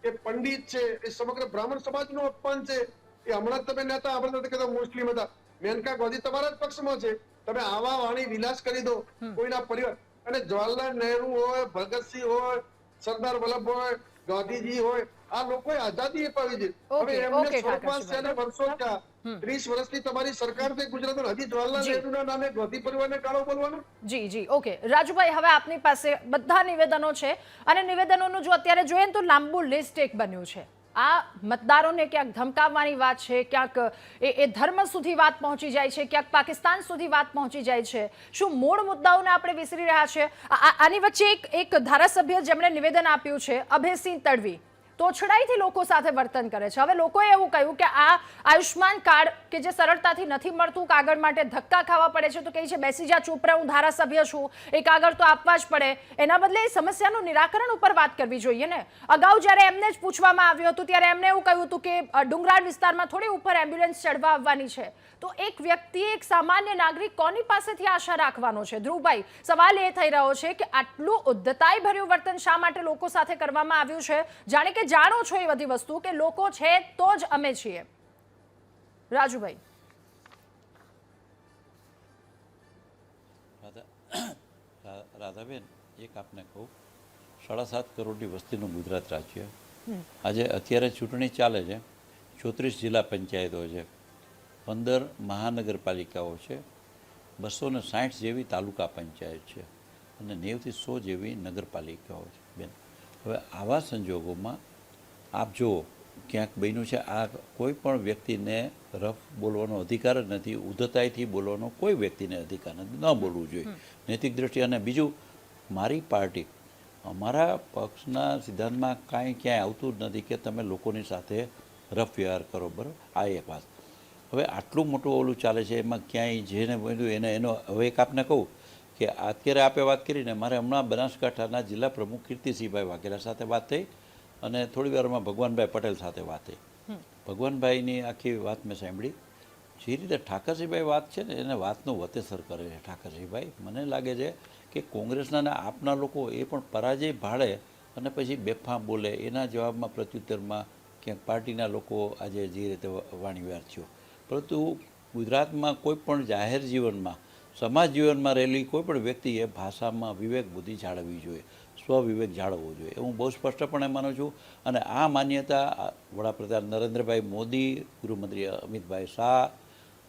એ પંડિત છે, એ સમગ્ર બ્રાહ્મણ સમાજનું અપમાન છે. એ હમણાં તમે નતા, આપણે નથી કહેતા મુસ્લિમ હતા, મેનકા ગાંધી તમારા જ પક્ષમાં છે. તમે આવા વાણી વિલાસ કરી દો કોઈના પરિવાર. અને જવાહરલાલ નહેરુ હોય, ભગતસિંહ હોય, સરદાર વલ્લભભાઈ, ગાંધીજી હોય, આ લોકોએ આઝાદી અપાવી છે. હવે એમને સ્વર્ગવાસ છે અને વર્ષો થયા, 30 વર્ષથી તમારી સરકાર છે ગુજરાતમાં, હજી જવાહરલાલ નહેરુના નામે ગાંધી પરિવારને ગાળો બોલવાનું. જી ઓકે રાજુભાઈ, હવે આપની પાસે બધા નિવેદનો છે અને નિવેદનોનું જો અત્યારે જોઈએ ને તો લાંબુ લિસ્ટ એક બન્યું છે. આ મતદારોને ક્યાંક ધમકાવવાની વાત છે, ક્યાંક એ ધર્મ સુધી વાત પહોંચી જાય છે, ક્યાંક પાકિસ્તાન સુધી વાત પહોંચી જાય છે. શું મૂળ મુદ્દાઓને આપણે વિસરી રહ્યા છે? આની વચ્ચે એક ધારાસભ્ય જેમણે નિવેદન આપ્યું છે, અભયસિંહ તડવી, તોછડાઈથી લોકો સાથે વર્તન કરે છે. હવે લોકોએ એવું કહ્યું કે આ આયુષ્માન કાર્ડ કે જે સરળતાથી નથી મળતું, કાગળ માટે ધક્કા ખાવા પડે છે, તો કહે છે બેસી જા, ચૂપ રહે, હું ધારાસભ્ય છું, એ કાગળ તો આપવા જ પડે. એના બદલે એ સમસ્યાનું નિરાકરણ ઉપર વાત કરવી જોઈએ ને. અગાઉ જ્યારે એમને જ પૂછવામાં આવ્યું હતું ત્યારે એમને એવું કહ્યું હતું કે ડુંગરાળ વિસ્તારમાં થોડી ઉપર એમ્બ્યુલન્સ ચડવા આવવાની છે. તો એક વ્યક્તિ, એક સામાન્ય નાગરિક કોની પાસેથી આશા રાખવાનો છે? ધ્રુવભાઈ, સવાલ એ થઈ રહ્યો છે કે આટલું ઉદ્ધતાઈ ભર્યું વર્તન શા માટે લોકો સાથે કરવામાં આવ્યું છે? જાણે કે જાણો છો એ બધી વસ્તુ કે લોકો છે તો જ અમે છીએ. રાજુભાઈ. રાધાબેન, એક આપને કહું, 7.5 કરોડની વસ્તીનું ગુજરાત રાજ્ય, આજે અત્યારે ચૂંટણી ચાલે છે, 34 જિલ્લા પંચાયતો છે, 15 મહાનગરપાલિકાઓ છે, 260 જેવી તાલુકા પંચાયત છે અને 90 થી 100 જેવી નગરપાલિકાઓ છે. બેન, હવે આવા સંજોગોમાં આપ જુઓ, ક્યાંક બન્યું છે, આ કોઈ પણ વ્યક્તિને રફ બોલવાનો અધિકાર જ નથી, ઉદ્ધતાઈથી બોલવાનો કોઈ વ્યક્તિને અધિકાર નથી, ન બોલવું જોઈએ નૈતિક દ્રષ્ટિ. અને બીજું, મારી પાર્ટી, અમારા પક્ષના સિદ્ધાંતમાં કાંઈ ક્યાંય આવતું જ નથી કે તમે લોકોની સાથે રફ વ્યવહાર કરો, બરાબર? આ એક વાત. હવે આટલું મોટું ઓલું ચાલે છે, એમાં ક્યાંય જેને બન્યું એનો હવે એક આપને કહું કે અત્યારે આપે વાત કરીને, મારે હમણાં બનાસકાંઠાના જિલ્લા પ્રમુખ કીર્તિસિંહભાઈ વાઘેલા સાથે વાત થઈ અને થોડી વારમાં ભગવાનભાઈ પટેલ સાથે વાત થઈ. ભગવાનભાઈની આખી વાત મેં સાંભળી. જે રીતે ઠાકરસિંહભાઈ વાત છે ને, એને વાતનું વતેસર કરે છે ઠાકરસિંહભાઈ. મને લાગે છે કે કોંગ્રેસના ને આપના લોકો એ પણ પરાજય ભાળે અને પછી બેફામ બોલે, એના જવાબમાં પ્રત્યુત્તરમાં ક્યાંક પાર્ટીના લોકો આજે જે રીતે વાણી વ્યવહાર થયો. પરંતુ ગુજરાતમાં કોઈ પણ જાહેર જીવનમાં, સમાજ જીવનમાં રહેલી કોઈ પણ વ્યક્તિએ ભાષામાં વિવેક બુદ્ધિ જાળવવી જોઈએ, સ્વવિવેક જાળવવો જોઈએ, હું બહુ સ્પષ્ટપણે માનું છું. અને આ માન્યતા વડાપ્રધાન નરેન્દ્રભાઈ મોદી, ગૃહમંત્રી અમિતભાઈ શાહ,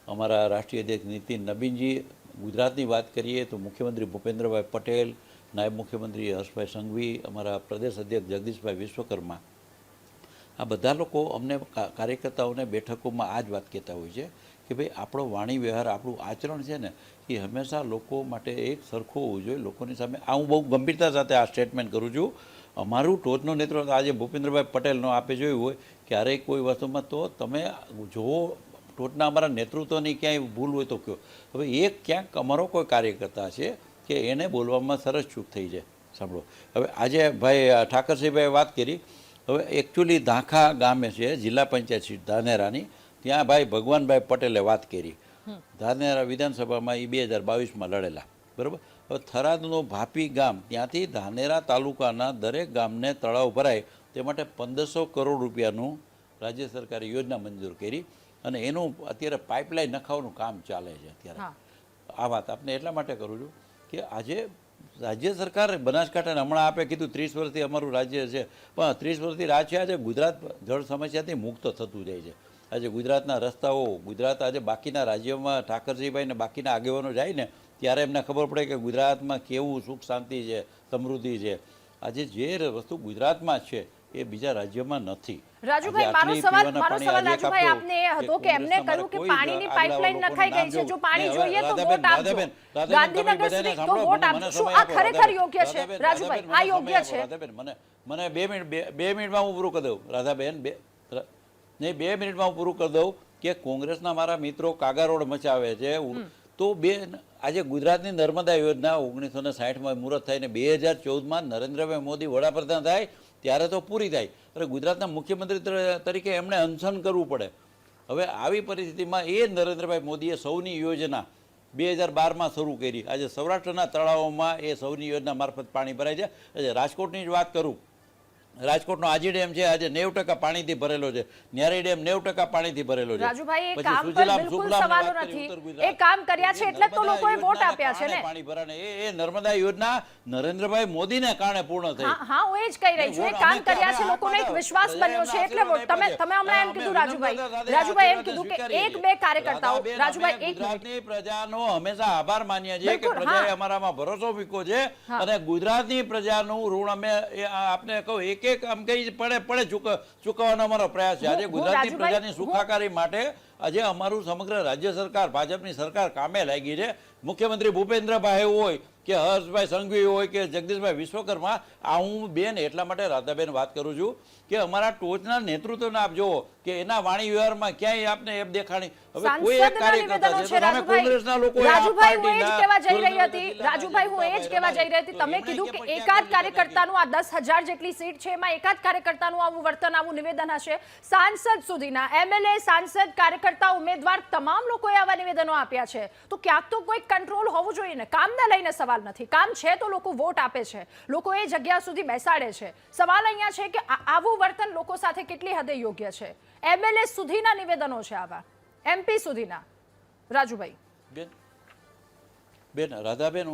અમારા રાષ્ટ્રીય અધ્યક્ષ નીતિન નબીનજી, ગુજરાતની વાત કરીએ તો મુખ્યમંત્રી ભૂપેન્દ્રભાઈ પટેલ, નાયબ મુખ્યમંત્રી હર્ષભાઈ સંઘવી, અમારા પ્રદેશ અધ્યક્ષ જગદીશભાઈ વિશ્વકર્મા, આ બધા લોકો અમને કાર્યકર્તાઓને બેઠકોમાં આ જ વાત કહેતા હોય છે કે ભાઈ આપણો વાણી વ્યવહાર, આપણું આચરણ છે ને, એ હંમેશા લોકો માટે એક સરખું હોવું જોઈએ, લોકોની સામે. આ હું બહુ ગંભીરતા સાથે આ સ્ટેટમેન્ટ કરું છું. અમારું ટોચનું નેતૃત્વ આજે ભૂપેન્દ્રભાઈ પટેલનો આપે જોયું હોય ક્યારેય કોઈ વસ્તુમાં, તો તમે જુઓ ટોચના અમારા નેતૃત્વની ક્યાંય ભૂલ હોય તો કહો. હવે એક ક્યાંક અમારો કોઈ કાર્યકર્તા છે કે એને બોલવામાં સરસ ચૂક થઈ જાય. સાંભળો, હવે આજે ભાઈ ઠાકરસિંહભાઈ વાત કરી, હવે એકચ્યુઅલી ધાંખા ગામે છે, જિલ્લા પંચાયત સીટ ધાનેરાની, ત્યાં ભાઈ ભગવાનભાઈ પટેલે વાત કરી. ધાનેરા વિધાનસભામાં એ 2022માં લડેલા, બરાબર? હવે થરાદનું ભાપી ગામ, ત્યાંથી ધાનેરા તાલુકાના દરેક ગામને તળાવ ભરાય તે માટે 1500 કરોડ રૂપિયાનું રાજ્ય સરકારે યોજના મંજૂર કરી અને એનું અત્યારે પાઇપલાઇન નખાવાનું કામ ચાલે છે અત્યારે. આ વાત આપને એટલા માટે કરું છું કે આજે રાજ્ય સરકાર બનાસકાંઠાને હમણાં આપે કીધું 30 વર્ષથી અમારું રાજ્ય છે, પણ 30 વર્ષથી રાજ છે, આજે ગુજરાત જળ સમસ્યાથી મુક્ત થતું જાય છે. આજે ગુજરાતના રસ્તાઓ, ગુજરાત આજે બાકીના રાજ્યોમાં ઠાકરસિંહભાઈ ને બાકીના આગેવાનો જાય ને ત્યારે એમને ખબર પડે કે ગુજરાતમાં કેવું સુખ શાંતિ છે, સમૃદ્ધિ છે. આજે જે વસ્તુ ગુજરાતમાં છે એ બીજા રાજ્યોમાં નથી. રાજુભાઈ, મારો સવાલ રાજુભાઈ આપને એ હતો કે એમને કહ્યું કે પાણીની પાઇપલાઇન નખાઈ ગઈ છે, જો પાણી જોઈએ તો વોટ આપજો, ગાંધીનગર સુધી તો વોટ આપજો. શું આ ખરેખર યોગ્ય છે રાજુભાઈ? આ યોગ્ય છે? મને 2 મિનિટમાં હું પૂરું કરી દઉં રાધાબેન, નહીં 2 મિનિટમાં હું પૂરું કરી દઉં કે કોંગ્રેસના મારા મિત્રો કાગા રોડ મચાવે છે, તો બેન આજે ગુજરાતની નર્મદા યોજના 1960માં મુહૂર્ત થઈને 2014માં નરેન્દ્રભાઈ મોદી વડાપ્રધાન થાય ત્યારે તો પૂરી થાય, અને ગુજરાતના મુખ્યમંત્રી તરીકે એમણે અનશન કરવું પડે. હવે આવી પરિસ્થિતિમાં એ નરેન્દ્રભાઈ મોદીએ સૌની યોજના 2012માં શરૂ કરી. આજે સૌરાષ્ટ્રના તળાવોમાં એ સૌની યોજના મારફત પાણી ભરાય છે. આજે રાજકોટની જ વાત કરું, રાજકોટનો આજી ડેમ છે આજે 90% પાણીથી ભરેલો છે, ન્યારી ડેમ 90% પાણીથી ભરેલો છે. રાજુભાઈ એ પછી કામ પર સુજલામ બિલકુલ સુફલામની સવાલો વાત કરી નથી. ઉત્તર ગુજરાત. એ કામ કર્યા છે એટલે જ તો નર્મદા લોકોએ વોટ યોજનાના આપ્યા છે ને. કારણે પાણી ભરાને એ નર્મદા યોજના નરેન્દ્રભાઈ મોદીને કારણે પૂર્ણ થઈ. હા હું એ જ કહી રહી છું, એ કામ કર્યા છે, લોકોનો એક વિશ્વાસ બન્યો છે એટલે વોટ. તમે હમણાં એમ કીધું રાજુભાઈ એમ કીધું કે એક બે કાર્યકર્તાઓ. રાજુભાઈ એક મિનિટ. ગુજરાતની પ્રજાનો હંમેશા આભાર માનીએ છીએ કે બિલકુલ, પ્રજાએ હા. અમારામાં ભરોસો મૂક્યો છે, અને ગુજરાતની પ્રજાનું ઋણ અમે આપને કહું એક આમ કઈ પડે ચૂકવવાનો અમારો પ્રયાસ છે. આજે ગુજરાતની રાજુભાઈ, પ્રજાની સુખાકારી માટે આજે અમારું સમગ્ર રાજ્ય સરકાર, ભાજપની સરકાર કામે લાગી છે. મુખ્યમંત્રી ભૂપેન્દ્રભાઈ હોય કે હર્ષભાઈ સંઘવી હોય કે જગદીશભાઈ વિશ્વકર્મા, આ હું બેન એટલા માટે રાધાબેન વાત કરું છું કે અમારા ટોચના નેતૃત્વને આપ જુઓ કે એના વાણી વ્યવહારમાં ક્યાંય આપને એપ દેખાણી. હવે કોઈ એક કાર્યકર્તા છે તો સામે કોંગ્રેસના લોકો રાજુભાઈ હું એ જ કહેવા જઈ રહી હતી. રાજુભાઈ હું એ જ કહેવા જઈ રહી હતી. તમે કીધું કે એકાદ કાર્યકર્તાનું આ 10,000 જેટલી સીટ છે એમાં એકાદ કાર્યકર્તાનું આવું વર્તન, આવું નિવેદન હશે. સાંસદ સુધીના MLA, સાંસદ, કાર્યકર્તા, ઉમેદવાર તમામ લોકોએ આવા નિવેદનો આપ્યા છે. તો ક્યાંક તો કોઈ કંટ્રોલ હોવું જોઈએ ને. કામને લઈને સવાલ નથી. કામ છે તો લોકો વોટ આપે છે, લોકો એ જગ્યા સુધી બેસાડે છે. સવાલ અહીંયા છે કે આવું વર્તન લોકો સાથે કેટલી હદે યોગ્ય છે. MLA સુધીના નિવેદનો છે આવા, MP સુધીના. રાજુભાઈ બેન રાધાબેન,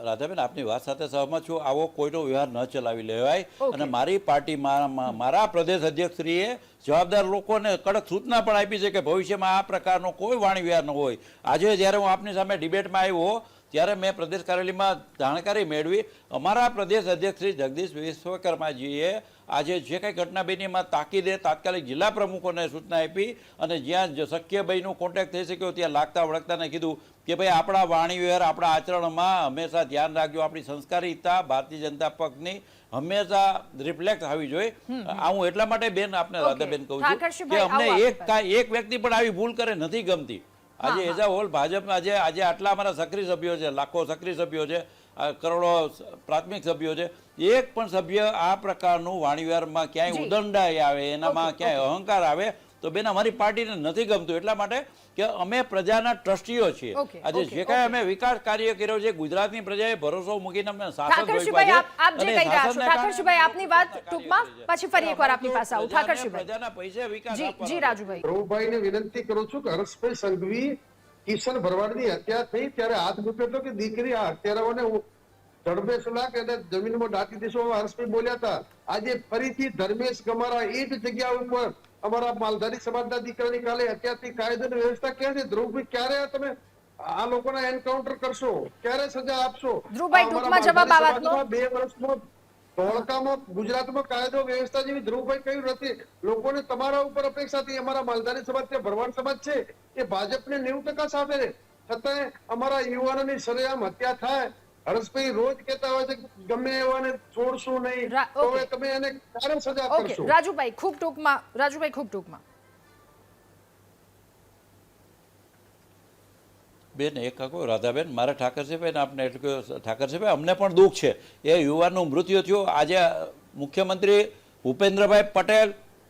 રાધાબેન આપની વાત સાથે સહમત છું. આવો કોઈનો વ્યવહાર ન ચલાવી લેવાય. અને મારી પાર્ટી મારા પ્રદેશ અધ્યક્ષશ્રીએ જવાબદાર લોકોને કડક સૂચના પણ આપી છે કે ભવિષ્યમાં આ પ્રકારનો કોઈ વાણી વ્યવહાર ન હોય. આજે જ્યારે હું આપની સામે ડિબેટમાં આવ્યો ત્યારે મેં પ્રદેશ કાર્યાલયમાં જાણકારી મેળવી. અમારા પ્રદેશ અધ્યક્ષ શ્રી જગદીશ વિશ્વકર્માજીએ આજે જે કંઈ ઘટના બની એમાં તાકીદે તાત્કાલિક જિલ્લા પ્રમુખોને સૂચના આપી, અને જ્યાં શક્ય ભાઈનું કોન્ટેક્ટ થઈ શક્યો ત્યાં લાગતા વળગતાને કીધું કે ભાઈ આપણા વાણી વ્યવહાર, આપણા આચરણમાં હંમેશા ધ્યાન રાખજો. આપણી સંસ્કારિતા ભારતીય જનતા પક્ષની હંમેશા રિફ્લેક્ટ થવી જોઈએ. આ હું એટલા માટે બેન આપને રાધાબેન કહું છું કે અમને એક વ્યક્તિ પણ આવી ભૂલ કરે નથી ગમતી. આજે એઝ અ હોલ ભાજપના આજે આટલા અમારા સક્રિય સભ્યો છે, લાખો સક્રિય સભ્યો છે, કરોડો પ્રાથમિક સભ્યો છે, એક પણ સભ્ય આ પ્રકારનું વાણી વ્યવહારમાં ક્યાંય ઉદંડાઈ આવે, એનામાં ક્યાંય અહંકાર આવે તો બેન અમારી પાર્ટીને નથી ગમતું. એટલા માટે કે અમે પ્રજાના ટ્રસ્ટીઓ છીએ. આજે જે કાંઈ અમે વિકાસ કાર્ય કર્યો છે, ગુજરાતની પ્રજાએ ભરોસો મૂકીને અમને શાસન ઠાકરશીભાઈ આપની વાત ટૂંકમાં પછી ફરી એકવાર આપની પાસે આવું. ઠાકરશીભાઈ પ્રજાના પૈસે વિકાસ જી રાજુભાઈ. ધ્રુવભાઈને વિનંતી કરું છું કે હર્ષભાઈ સંઘવી કિશન ભરવાડની હત્યા થઈ ત્યારે હાથ મૂક્યો હતો કે દીકરી આ હત્યારાઓને ધડબેસ લાખ અને જમીનમાં દાટી દેશો, હર્ષભાઈ બોલ્યા હતા. આજે ફરીથી ધર્મેશ ગમારા એ જ જગ્યા ઉપર અમારા માલધારી સમાજના દીકરાની કાલે હત્યાથી કાયદાની વ્યવસ્થા ક્યાં છે? ધ્રુવભાઈ ક્યારે તમે આ લોકોના એન્કાઉન્ટર કરશો, ક્યારે સજા આપશો? ધ્રુવભાઈ ટૂંકમાં જવાબ આ વાતનો. 2 વર્ષમાં ધોળકામાં ગુજરાતમાં કાયદો વ્યવસ્થા જેવી ધ્રુવભાઈ કયું નથી. લોકોને તમારા ઉપર અપેક્ષા હતી. અમારા માલધારી સમાજ છે, ભરવાડ સમાજ છે, એ ભાજપને 90% સાથે છે. છતાંય અમારા યુવાનોની સરેઆમ હત્યા થાય. હર્ષભાઈ રોજ કહેતા હોય છે ગમે એવાને છોડશું નહીં, તો તમે એને ક્યારે સજા કરશો? રાજુભાઈ ખૂબ ટૂંકમાં. બેન એક કહો રાધાબેન, મારે ઠાકરસિંહભાઈ આપને એટલું કે ઠાકરસિંહભાઈ અમને પણ દુઃખ છે. એ યુવાનનું મૃત્યુ થયું. આજે મુખ્યમંત્રી ભૂપેન્દ્રભાઈ પટેલ,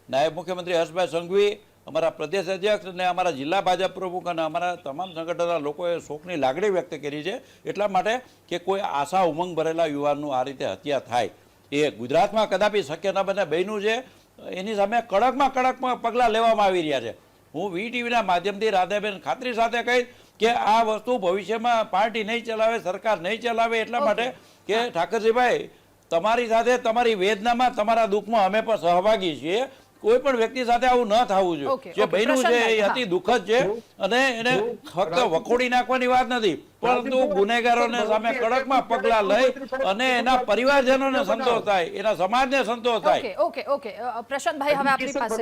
નાયબ મુખ્યમંત્રી હર્ષભાઈ સંઘવી, અમારા પ્રદેશ અધ્યક્ષ અને અમારા જિલ્લા ભાજપ પ્રમુખ અને અમારા તમામ સંગઠનના લોકોએ શોકની લાગણી વ્યક્ત કરી છે. એટલા માટે કે કોઈ આશા ઉમંગ ભરેલા યુવાનનું આ રીતે હત્યા થાય એ ગુજરાતમાં કદાપી શક્ય ન બને. બન્યું છે એની સામે કડકમાં પગલાં લેવામાં આવી રહ્યા છે. હું VTVના માધ્યમથી રાધાબેન ખાતરી સાથે કહીશ કે આ વસ્તુ ભવિષ્યમાં પાર્ટી નહીં ચલાવે, સરકાર નહીં ચલાવે. એટલા માટે કે ઠાકરસિંહભાઈ તમારી સાથે, તમારી વેદનામાં, તમારા દુઃખમાં અમે પણ સહભાગી છીએ. કોઈ પણ વ્યક્તિ સાથે આવું ન થવું જોઈએ. જે બન્યું છે એ અતિ દુઃખદ છે અને એને ફક્ત વખોડી નાખવાની વાત નથી, પરંતુ ગુનેગારોને સામે કડકમાં પગલાં લઈ અને એના પરિવારજનોને સંતોષ થાય, એના સમાજને સંતોષ થાય. ઓકે પ્રશાંતભાઈ હવે આપની પાસે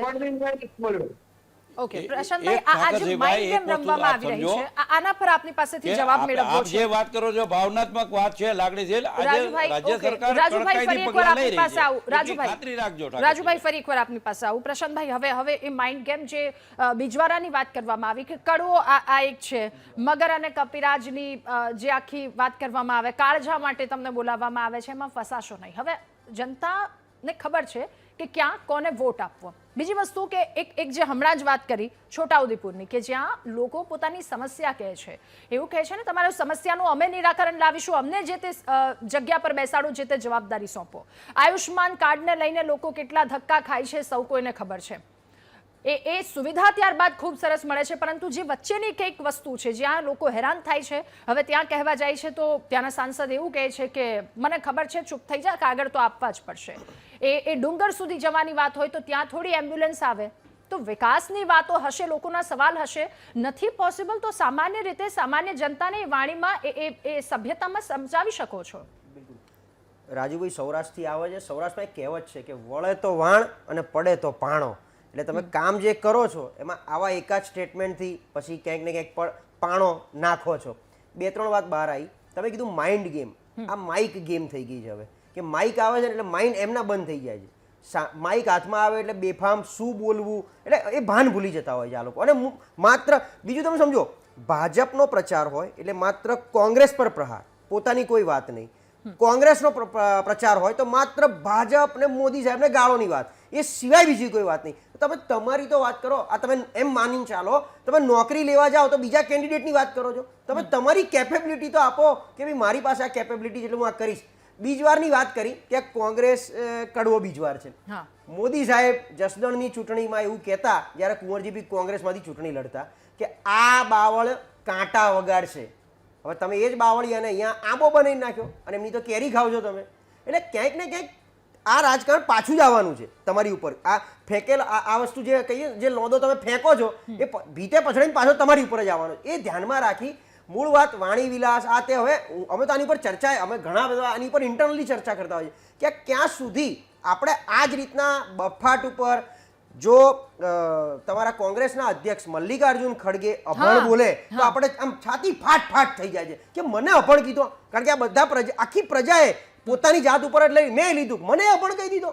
ઓકે એ- પ્રશાંતભાઈ એક આ ખાકર જે સિવાય માઇન્ડ એક ગેમ વસ્તુ રમવામાં આપ આવી રહી સમજો છે આના પર આપની પાસેથી કે જવાબ આપ મેળવવો જે છે વાત કરો છો ભાવનાત્મક વાત છે, લાગણીશીલ. આજે રાજુભાઈ રાજ્ય ઓકે સરકાર રાજુભાઈ ફરી કડકાઈથી એકવાર પગલાં લઈ આપની રહી પાસે છે. આવું એટલી ખાતરી રાખજો, ઠાકોરજી. રાજુભાઈ ફરી એકવાર આપની પાસે આવું પ્રશાંતભાઈ હવે એ માઇન્ડ ગેમ જે બિજવારાની વાત કરવામાં આવી કે કડવો આ એક છે મગર અને કપિરાજની જે આખી વાત કરવામાં આવે કાળજા માટે તમને બોલાવવામાં આવે છે એમાં ફસાશો નહીં. હવે જનતાને ખબર છે કે ક્યાં કોને વોટ આપવો. બીજી વસ્તુ કે એક જે હમણાં જ વાત કરી છોટાઉદેપુરની કે જ્યાં લોકો પોતાની સમસ્યા કહે છે એવું કહે છે ને તમારી સમસ્યાનું અમે નિરાકરણ લાવીશું અમને જે તે જગ્યા પર બેસાડો જે તે જવાબદારી સોંપો. આયુષ્માન કાર્ડને લઈને લોકો કેટલા ધક્કા ખાય છે સૌ કોઈને ખબર છે. એ સુવિધા ત્યારબાદ ખૂબ સરસ મળે છે પરંતુ જે વચ્ચેની કંઈક વસ્તુ છે જ્યાં લોકો હેરાન થાય છે હવે ત્યાં કહેવા જાય છે તો ત્યાંના સાંસદ એવું કહે છે કે મને ખબર છે ચૂપ થઈ જા કાગળ તો આપવા જ પડશે. એ ડુંગર સુધી જવાની વાત હોય તો ત્યાં થોડી એમ્બ્યુલન્સ આવે તો વિકાસની વાતો હશે લોકોના સવાલ હશે નથી પોસિબલ તો સામાન્ય રીતે સામાન્ય જનતાને વાણીમાં એ સભ્યતામાં સમજાવી શકો છો. રાજુભાઈ સૌરાષ્ટ્રથી આવે છે. સૌરાષ્ટ્રમાં એક કહેવત છે કે વળે તો વાણ અને પડે તો પાણો. એટલે તમે કામ જે કરો છો એમાં આવા એકાદ સ્ટેટમેન્ટથી પછી ક્યાંક ને ક્યાંક પાણો નાખો છો. 2-3 વાત બહાર આવી. તમે કીધું માઇન્ડ ગેમ, આ માઇક ગેમ થઈ ગઈ છે હવે કે માઇક આવે છે એટલે માઇન્ડ એમના બંધ થઈ જાય છે. માઇક હાથમાં આવે એટલે બેફામ શું બોલવું એટલે એ ભાન ભૂલી જતા હોય છે આ લોકો. અને માત્ર બીજું તમે સમજો ભાજપનો પ્રચાર હોય એટલે માત્ર કોંગ્રેસ પર પ્રહાર, પોતાની કોઈ વાત નહીં. કોંગ્રેસનો પ્રચાર હોય તો માત્ર ભાજપ ને મોદી સાહેબને ગાળોની વાત, એ સિવાય બીજી કોઈ વાત નહીં. તમે તમારી તો વાત કરો. આ તમે એમ માનીને ચાલો તમે નોકરી લેવા જાઓ તો બીજા કેન્ડિડેટની વાત કરો છો. તમે તમારી કેપેબિલિટી તો આપો કે ભાઈ મારી પાસે આ કેપેબિલિટી એટલે હું આ કરીશ. બીજવારની વાત કરી કે કોંગ્રેસ કડવો બીજવાર છે. મોદી સાહેબ જસદણની ચૂંટણીમાં એવું કહેતા જ્યારે કુંવરજી બી કોંગ્રેસમાંથી ચૂંટણી લડતા કે આ બાવળ કાંટા વગાડશે. હવે તમે એ જ બાવળીયાને અહીંયા આંબો બનાવી નાખ્યો અને એમની તો કેરી ખાવ છો તમે. એટલે ક્યાંક ને ક્યાંક આ રાજકારણ પાછું જ આવવાનું છે તમારી ઉપર. આ ફેંકેલ આ વસ્તુ જે કહીએ જે લોંદો તમે ફેંકો છો એ ભીતે પછડીને પાછો તમારી ઉપર જ આવવાનો. એ ધ્યાનમાં રાખી મૂળ વાત વાણી વિલાસ આ તે હવે અમે તો આની પર ચર્ચા અમે ઘણા બધા આની પર ઇન્ટરનલી ચર્ચા કરતા હોઈએ કે ક્યાં સુધી આપણે આ જ રીતના બફાટ ઉપર જો તમારા કોંગ્રેસના અધ્યક્ષ મલ્લિકાર્જુન ખડગે અભણ બોલે તો આપણે આમ છાતી ફાટ ફાટ થઈ જાય છે કે મને અભણ કીધો. કારણ કે આ બધા આખી પ્રજાએ પોતાની જાત ઉપર જ લઈ મેં લીધું મને અભણ કહી દીધો.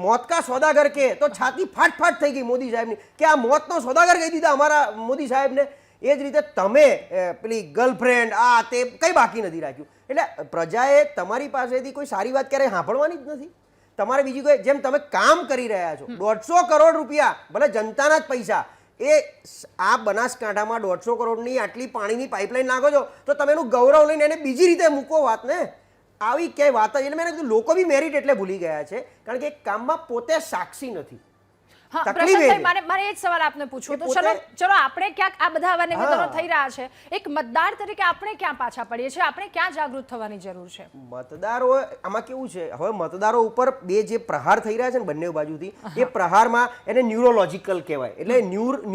મોત કા સોદાગર કે તો છાતી ફાટ ફાટ થઈ ગઈ મોદી સાહેબની કે આ મોતનો સોદાગર કહી દીધા અમારા મોદી સાહેબને. એ જ રીતે તમે પેલી ગર્લફ્રેન્ડ આ તે કંઈ બાકી નથી રાખ્યું. એટલે પ્રજાએ તમારી પાસેથી કોઈ સારી વાત ક્યારેય સાંભળવાની જ નથી. તમારે બીજી કોઈ જેમ તમે કામ કરી રહ્યા છો 150 કરોડ રૂપિયા ભલે જનતાના જ પૈસા એ આ બનાસકાંઠામાં 150 કરોડની આટલી પાણીની પાઇપલાઇન નાખો છો તો તમે એનું ગૌરવ લઈને એને બીજી રીતે મૂકો વાતને. આવી ક્યાંય વાત જ એટલે મેં કીધું લોકો બી મેરિટ એટલે ભૂલી ગયા છે કારણ કે એક કામમાં પોતે સાક્ષી નથી. હા પ્રશાંતભાઈ મારે એ જ સવાલ આપને પૂછવું તો ચલો આપણે ક્યાંક આ બધા આવા નિવેદનો થઈ રહ્યા છે એક મતદાર તરીકે આપણે ક્યાં પાછા પડીએ છીએ આપણે ક્યાં જાગૃત થવાની જરૂર છે. મતદારો આમાં કેવું છે હવે મતદારો ઉપર બે જે પ્રહાર થઈ રહ્યા છે ને બંને બાજુથી એ પ્રહારમાં એને ન્યુરોલોજિકલ કહેવાય. એટલે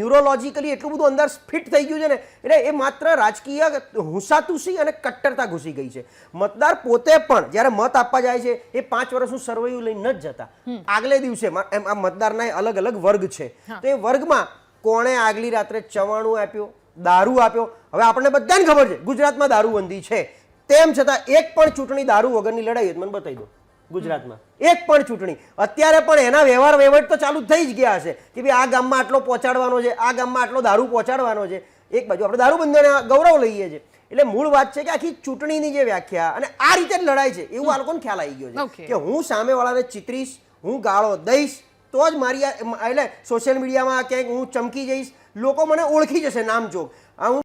ન્યુરોલોજિકલી એટલું બધું અંદર ફિટ થઈ ગયું છે ને એટલે એ માત્ર રાજકીય હુંસાતુસી અને કટ્ટરતા ઘૂસી ગઈ છે. મતદાર પોતે પણ જ્યારે મત આપવા જાય છે એ 5 વર્ષનું સર્વેયું લઈને જ જતા. આગલે દિવસે આ મતદારના અલગ અલગ વર્ગ છે તો એ વર્ગમાં કોણે આગલી રાત્રે ચવાણું આપ્યો, દારૂ આપ્યો. હવે આપણને બધાને ખબર છે ગુજરાતમાં દારૂબંધી છે તેમ છતાં એક પણ ચૂંટણી દારૂ વગરની લડાઈ મને બતાવી દો ગુજરાતમાં એક પણ ચૂંટણી. અત્યારે પણ એના વહીવટ તો ચાલુ થઈ જ ગયા છે કે ભાઈ આ ગામમાં આટલો પહોંચાડવાનો છે, આ ગામમાં આટલો દારૂ પહોંચાડવાનો છે. એક બાજુ આપણે દારૂબંધીને ગૌરવ લઈએ છીએ. એટલે મૂળ વાત છે કે આખી ચૂંટણીની જે વ્યાખ્યા અને આ રીતે જ લડાઈ છે એવું આ લોકોને ખ્યાલ આવી ગયો છે કે હું સામેવાળાને ચિતરીશ, હું ગાળો દઈશ તો જ મારી એટલે સોશિયલ મીડિયામાં ક્યાંક હું ચમકી જઈશ, લોકો મને ઓળખી જશે નામજોગ. હું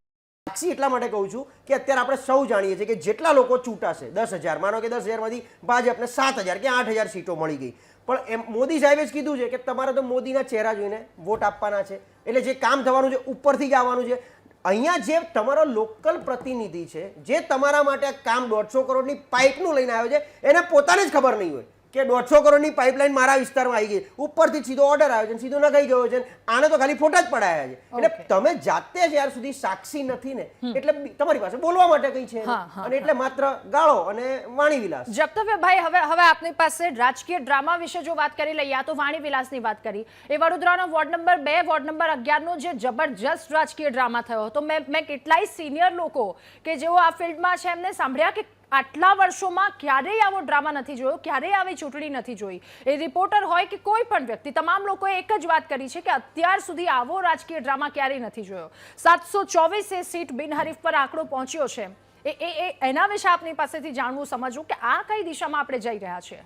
સાક્ષી એટલા માટે કહું છું કે અત્યારે આપણે સૌ જાણીએ છીએ કે જેટલા લોકો ચૂંટાશે 10,000 માનો કે 10,000માંથી ભાજપને 7,000 કે 8,000 સીટો મળી ગઈ પણ એમ મોદી સાહેબે જ કીધું છે કે તમારે તો મોદીના ચહેરા જોઈને વોટ આપવાના છે. એટલે જે કામ થવાનું છે ઉપરથી જ આવવાનું છે. અહીંયા જે તમારો લોકલ પ્રતિનિધિ છે જે તમારા માટે કામ 150 કરોડની પાઇપનું લઈને આવ્યો છે એને પોતાને જ ખબર નહીં હોય કે 150 કરોડની પાઇપલાઇન મારા વિસ્તારમાં આવી ગઈ, ઉપરથી સીધો ઓર્ડર આવ્યો છે, સીધો નખાઈ ગયો છે, આને તો ખાલી ફોટા જ પડાયા છે. એટલે તમે જાતે જ્યાર સુધી સાક્ષી નથી ને એટલે તમારી પાસે બોલવા માટે કઈ છે નહીં. અને એટલે માત્ર ગાળો અને વાણી વિલાસ. જગતવ્યભાઈ, હવે આપની પાસે રાજકીય ડ્રામા વિશે જો વાત કરી લઈએ, આ તો વાણી વિલાસની વાત કરી, એ વડોદરાનો વોર્ડ નંબર 2 વોર્ડ નંબર 11 નો જે જબરજસ્ત રાજકીય ડ્રામા થયો હતો, મેં કેટલાય સિનિયર લોકો કે જેઓ આ ફિલ્ડમાં છે એમને સાંભળ્યા કે આટલા વર્ષોમાં ક્યારેય આવો ડ્રામા નથી જોયો, ક્યારેય આવી ચૂંટણી નથી જોઈ. એ રિપોર્ટર હોય કે કોઈ પણ વ્યક્તિ, તમામ લોકોએ એક જ વાત કરી છે કે અત્યાર સુધી આવો રાજકીય ડ્રામા ક્યારેય નથી જોયો. 724 સીટ બિનહરીફ પર આંકડો પહોંચ્યો છે. એના વિશે આપની પાસેથી જાણવું, સમજવું કે આ કઈ દિશામાં આપણે જઈ રહ્યા છીએ.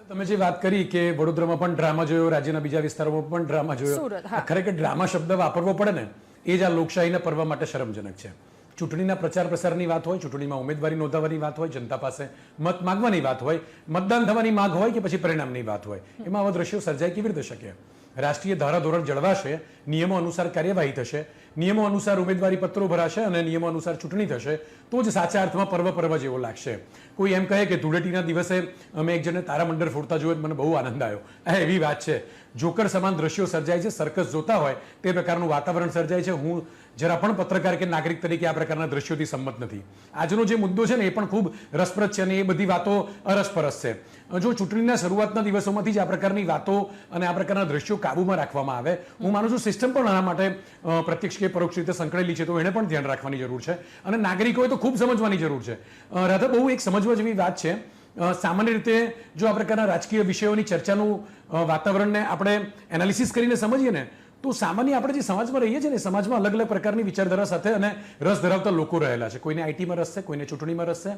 તમે જે વાત કરી કે વડોદરામાં પણ ડ્રામા જોયો, રાજ્યના બીજા વિસ્તારોમાં પણ ડ્રામા જોયો, સુરત, હા. ખરેખર ડ્રામા શબ્દ વાપરવો પડે ને એ જ આ લોકશાહીના પર્વ માટે શરમજનક છે. ચૂંટણીના પ્રચાર પ્રસારની વાત હોય, ચૂંટણીમાં ઉમેદવારી નોંધાવવાની વાત હોય, જનતા પાસે મત માંગવાની વાત હોય, મતદાન થવાની માંગ હોય કે પછી પરિણામની વાત હોય, એમાં આવા દ્રશ્યો સર્જાય કેવી રીતે શકે? રાષ્ટ્રીય ધારાધોરણ જળવાશે, નિયમો અનુસાર કાર્યવાહી થશે, નિયમો અનુસાર ઉમેદવારી પત્રો ભરાશે અને નિયમો અનુસાર ચૂંટણી થશે, તો જ સાચા અર્થમાં પર્વ જેવો લાગશે. કોઈ એમ કહે કે ધૂળેટીના દિવસે અમે એક જણને તારામંડળ ફોડતા જોયો, મને બહુ આનંદ આવ્યો. આ એવી વાત છે. જોકર સમાન દ્રશ્યો સર્જાય છે, સર્કસ જોતા હોય તે પ્રકારનું વાતાવરણ સર્જાય છે. હું જરા પણ પત્રકાર કે નાગરિક તરીકે આ પ્રકારના દ્રશ્યોથી સંમત નથી. આજનો જે મુદ્દો છે ને એ પણ ખૂબ રસપ્રદ છે અને એ બધી વાતો અરસપરસ છે. જો ચૂંટણીના શરૂઆતના દિવસોમાંથી જ આ પ્રકારની વાતો અને આ પ્રકારના દ્રશ્યો કાબૂમાં રાખવામાં આવે, હું માનું છું સિસ્ટમ પણ આના માટે પ્રત્યક્ષ કે પરોક્ષ રીતે સંકળાયેલી છે, તો એને પણ ધ્યાન રાખવાની જરૂર છે અને નાગરિકોએ તો ખૂબ સમજવાની જરૂર છે. રાધા, બહુ એક સમજવા જેવી વાત છે. સામાન્ય રીતે જો આ પ્રકારના રાજકીય વિષયોની ચર્ચાનું વાતાવરણને આપણે એનાલિસિસ કરીને સમજીએ ને તો સામાન્ય આપણે જે સમાજમાં રહીએ છીએ ને, સમાજમાં અલગ અલગ પ્રકારની વિચારધારા સાથે અને રસ ધરાવતા લોકો રહેલા છે. કોઈને આઈટીમાં રસ છે, કોઈને ચૂંટણીમાં રસ છે,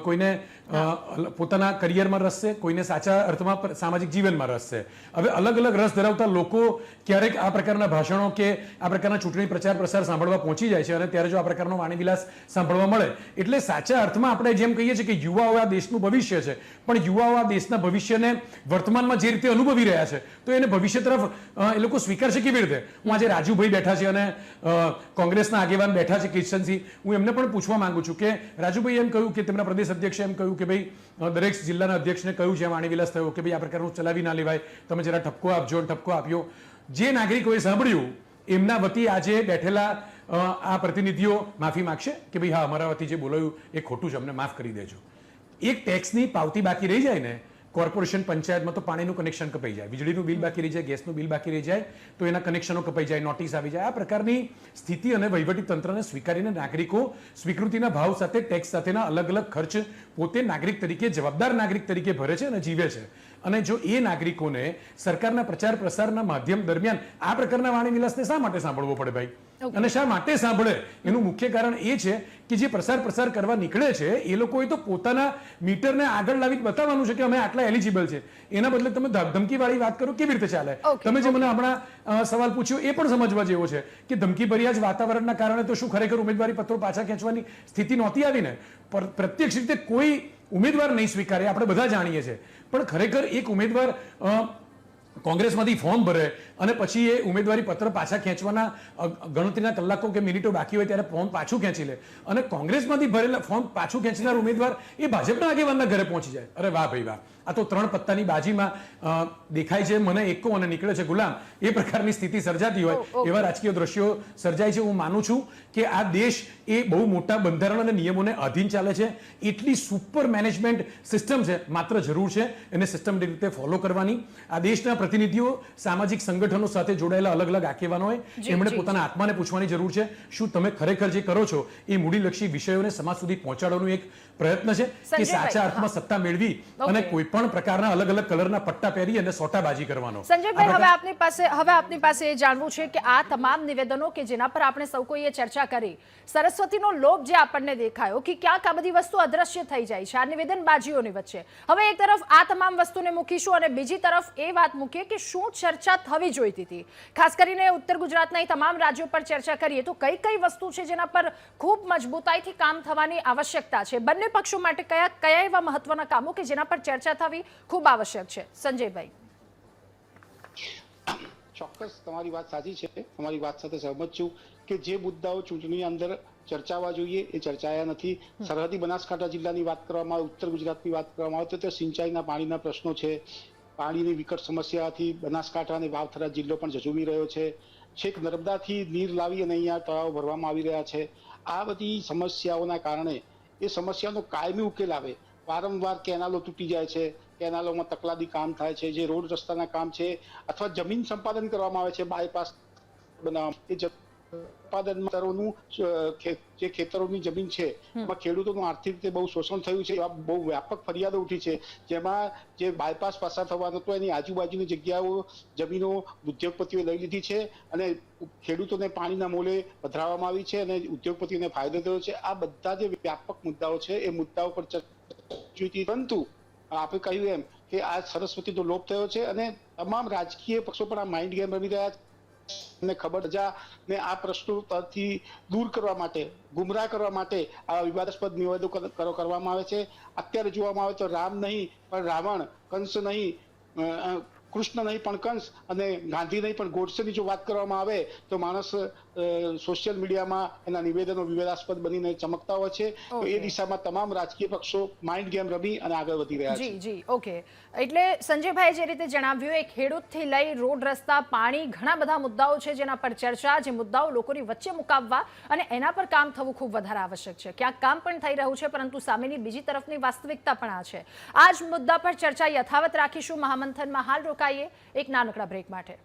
કોઈને પોતાના કરિયરમાં રસ છે, કોઈને સાચા અર્થમાં સામાજિક જીવનમાં રસ છે. હવે અલગ અલગ રસ ધરાવતા લોકો ક્યારેક આ પ્રકારના ભાષણો કે આ પ્રકારના ચૂંટણી પ્રચાર પ્રસાર સાંભળવા પહોંચી જાય છે અને ત્યારે જો આ પ્રકારનો વાણી વિલાસ સાંભળવા મળે એટલે સાચા અર્થમાં આપણે જેમ કહીએ છીએ કે યુવાઓ આ દેશનું ભવિષ્ય છે, પણ યુવાઓ આ દેશના ભવિષ્યને વર્તમાનમાં જે રીતે અનુભવી રહ્યા છે તો એને ભવિષ્ય તરફ એ લોકો સ્વીકારશે કેવી રીતે? હું આજે રાજુભાઈ બેઠા છે અને કોંગ્રેસના આગેવાન બેઠા છે કિશનસિંહ, હું એમને પણ પૂછવા માંગુ છું કે રાજુભાઈ એમ કહ્યું કે તેમના પ્રદેશ અધ્યક્ષે એમ કહ્યું કે ભાઈ દરેક જિલ્લાના અધ્યક્ષને કહ્યું છે વાણી વિલાસ થયો કે ભાઈ આ પ્રકારનું ચલાવી ના લેવાય, તમે જરા ઠપકો આપજો. ઠપકો આપ્યો. જે નાગરિકોએ સાંભળ્યું એમના વતી આજે બેઠેલા આ પ્રતિનિધિઓ માફી માંગશે કે ભાઈ હા, અમારા વતી જે બોલાયું એ ખોટું છે, અમને માફ કરી દેજો. એક ટેક્સની પાવતી બાકી રહી જાય ને, કોર્પોરેશન પંચાયતમાં તો પાણીનું કનેક્શન કપાઈ જાય, વીજળીનું બિલ બાકી રહી જાય, ગેસનું બિલ બાકી રહી જાય તો એના કનેક્શનો કપાઈ જાય, નોટિસ આવી જાય. આ પ્રકારની સ્થિતિ અને વહીવટી તંત્રને સ્વીકારીને નાગરિકો સ્વીકૃતિના ભાવ સાથે ટેક્સ સાથેના અલગ અલગ ખર્ચ પોતે નાગરિક તરીકે, જવાબદાર નાગરિક તરીકે ભરે છે અને જીવે છે. અને જો એ નાગરિકોને સરકારના પ્રચાર પ્રસારના માધ્યમ દરમિયાન આ પ્રકારના વાણી વિલાસને શા માટે સાંભળવો પડે ભાઈ? અને શા માટે સાંભળે? એનું મુખ્ય કારણ એ છે કે જે પ્રસાર કરવા નીકળે છે એ લોકોએ તો પોતાના મીટરને આગળ લાવી બતાવવાનું છે કે અમે આટલા એલિજિબલ છે. એના બદલે તમે ધમકી વાળી વાત કરો, કેવી રીતે ચાલે? તમે જે મને હમણાં સવાલ પૂછ્યો એ પણ સમજવા જેવો છે કે ધમકી ભર્યા જ વાતાવરણના કારણે તો શું ખરેખર ઉમેદવારી પત્રો પાછા ખેંચવાની સ્થિતિ નહોતી આવી ને? પ્રત્યક્ષ રીતે કોઈ ઉમેદવાર નહીં સ્વીકારે, આપણે બધા જાણીએ છીએ, પણ ખરેખર એક ઉમેદવાર કોંગ્રેસમાંથી ફોર્મ ભરે અને પછી એ ઉમેદવારી પત્ર પાછા ખેંચવાના ગણતરીના કલાકો કે મિનિટો બાકી હોય ત્યારે ફોર્મ પાછું ખેંચી લે અને કોંગ્રેસમાંથી ભરેલા ફોર્મ પાછું ખેંચનાર ઉમેદવાર એ ભાજપના આગેવાનના ઘરે પહોંચી જાય. અરે વાહ ભાઈ વાહ, આ તો 3 પત્તાની બાજીમાં દેખાય છે મને એકો અને નીકળે છે ગુલામ, એ પ્રકારની સ્થિતિ સર્જાતી હોય એવા રાજકીય દ્રશ્યો સર્જાય છે. હું માનું છું કે આ દેશ એ બહુ મોટા બંધારણ અને નિયમોને અધીન ચાલે છે. એટલી સુપર મેનેજમેન્ટ સિસ્ટમ છે, માત્ર જરૂર છે એને સિસ્ટમની રીતે ફોલો કરવાની. આ દેશના પ્રતિનિધિઓ સામાજિક સંગઠનો સાથે જોડાયેલા અલગ અલગ આગેવાનોએ એમણે પોતાના આત્માને પૂછવાની જરૂર છે, શું તમે ખરેખર જે કરો છો એ મૂડીલક્ષી વિષયોને સમાજ સુધી પહોંચાડવાનું એક પ્રયત્ન છે કે સાચા અર્થમાં સત્તા મેળવી અને કોઈ પણ પ્રકારના અલગ અલગ કલરના પટ્ટા પહેરી અને સોટાબાજી કરવાનો? સંજયભાઈ, હવે આપની પાસે એ જાણવું છે કે આ તમામ નિવેદનો કે જેના પર આપણે સૌ કોઈએ ચર્ચા કરી, સરસ્વતીનો લોભ જે આપણને દેખાયો કે ક્યાંક આ બધી વસ્તુ અદ્રશ્ય થઈ જાય છે આ નિવેદનબાજીઓની વચ્ચે. હવે એક તરફ આ તમામ વસ્તુને મૂકીશું અને બીજી તરફ એ વાત મૂકીએ કે શું ચર્ચા થવી જોઈતી હતી. ખાસ કરીને ઉત્તર ગુજરાતના તમામ રાજ્યો પર ચર્ચા કરીએ તો કઈ કઈ વસ્તુ છે જેના પર ખૂબ મજબૂતાઈથી કામ થવાની આવશ્યકતા છે? બંને પક્ષો માટે કયા એવા મહત્વના કામો કે જેના પર ચર્ચા થવી ખૂબ આવશ્યક છે? સંજયભાઈ. ચોક્કસ તમારી વાત સાચી છે, તમારી વાત સાથે સહમત છું કે જે મુદ્દાઓ ચૂંટણી અંદર ચર્ચાવા જોઈએ એ ચર્ચાયા નથી. સરહદી બનાસકાંઠા જિલ્લાની વાત કરવામાં આવે, ઉત્તર ગુજરાતની વાત કરવામાં આવે તો સિંચાઈના પાણીના પ્રશ્નો છે. પાણીની વિકટ સમસ્યાથી બનાસકાંઠા અને વાવથરા જિલ્લો પણ ઝઝૂમી રહ્યો છે. છેક નર્મદાથી નીર લાવી અને અહીંયા તળાવ ભરવામાં આવી રહ્યા છે. આ બધી સમસ્યાઓના કારણે એ સમસ્યાનો કાયમી ઉકેલ આવે. વારંવાર કેનાલો તૂટી જાય છે, કેનાલોમાં તકલાદી કામ થાય છે, જે રોડ રસ્તાના કામ છે અથવા જમીન સંપાદન કરવામાં આવે છે, બાયપાસ બનાવવામાં, ઉત્પાદનનું જે ખેતરોની જમીન છે એમાં ખેડૂતોનું આર્થિક રીતે બહુ શોષણ થયું છે. એવા બહુ વ્યાપક ફરિયાદો ઉઠી છે, જેમાં જે બાયપાસ પસાર થવાનો હતો એની આજુબાજુની જગ્યાઓ જમીનો ઉદ્યોગપતિઓ લઈ લીધી છે અને ખેડૂતોને પાણીના મોલે પધરાવવામાં આવી છે અને ઉદ્યોગપતિઓને ફાયદો થયો છે. આ બધા જે વ્યાપક મુદ્દાઓ છે એ મુદ્દાઓ પર ચર્ચા, પરંતુ આપણે કહ્યું એમ કે આ સરસ્વતીનો લોપ થયો છે અને તમામ રાજકીય પક્ષો પણ આ માઇન્ડ ગેમ રમી રહ્યા છે. ને ખબર ને આ પ્રશ્નોથી દૂર કરવા માટે, ગુમરાહ કરવા માટે આ વિવાદાસ્પદ નિવેદનો કરવામાં આવે છે. અત્યારે જોવામાં આવે તો રામ નહીં પણ રાવણ, કંસ નહીં કૃષ્ણ નહીં પણ કંસ અને ગાંધી નહીં પણ ગોડસેની જો વાત કરવામાં આવે તો માણસ સોશિયલ મીડિયામાં એના નિવેદનો વિવાદાસ્પદ બનીને ચમકતા હોય છે. તો એ દિશામાં તમામ રાજકીય પક્ષો માઇન્ડ ગેમ રમી અને આગળ વધી રહ્યા છે. જી ઓકે. એટલે સંજયભાઈ જે રીતે જણાવ્યું, એ ખેડૂતથી લઈ રોડ રસ્તા, પાણી, ઘણા બધા મુદ્દાઓ છે જેના પર ચર્ચા, જે મુદ્દાઓ લોકોની વચ્ચે મુકાવવા અને એના પર કામ થવું ખૂબ વધારે આવશ્યક છે. ક્યાંક કામ પણ થઈ રહ્યું છે, પરંતુ સામેની બીજી તરફની વાસ્તવિકતા પણ આ છે. આ જ મુદ્દા પર ચર્ચા યથાવત રાખીશું. મહામંથનમાં હાલ રોકાઈએ એક નાનકડા બ્રેક માટે.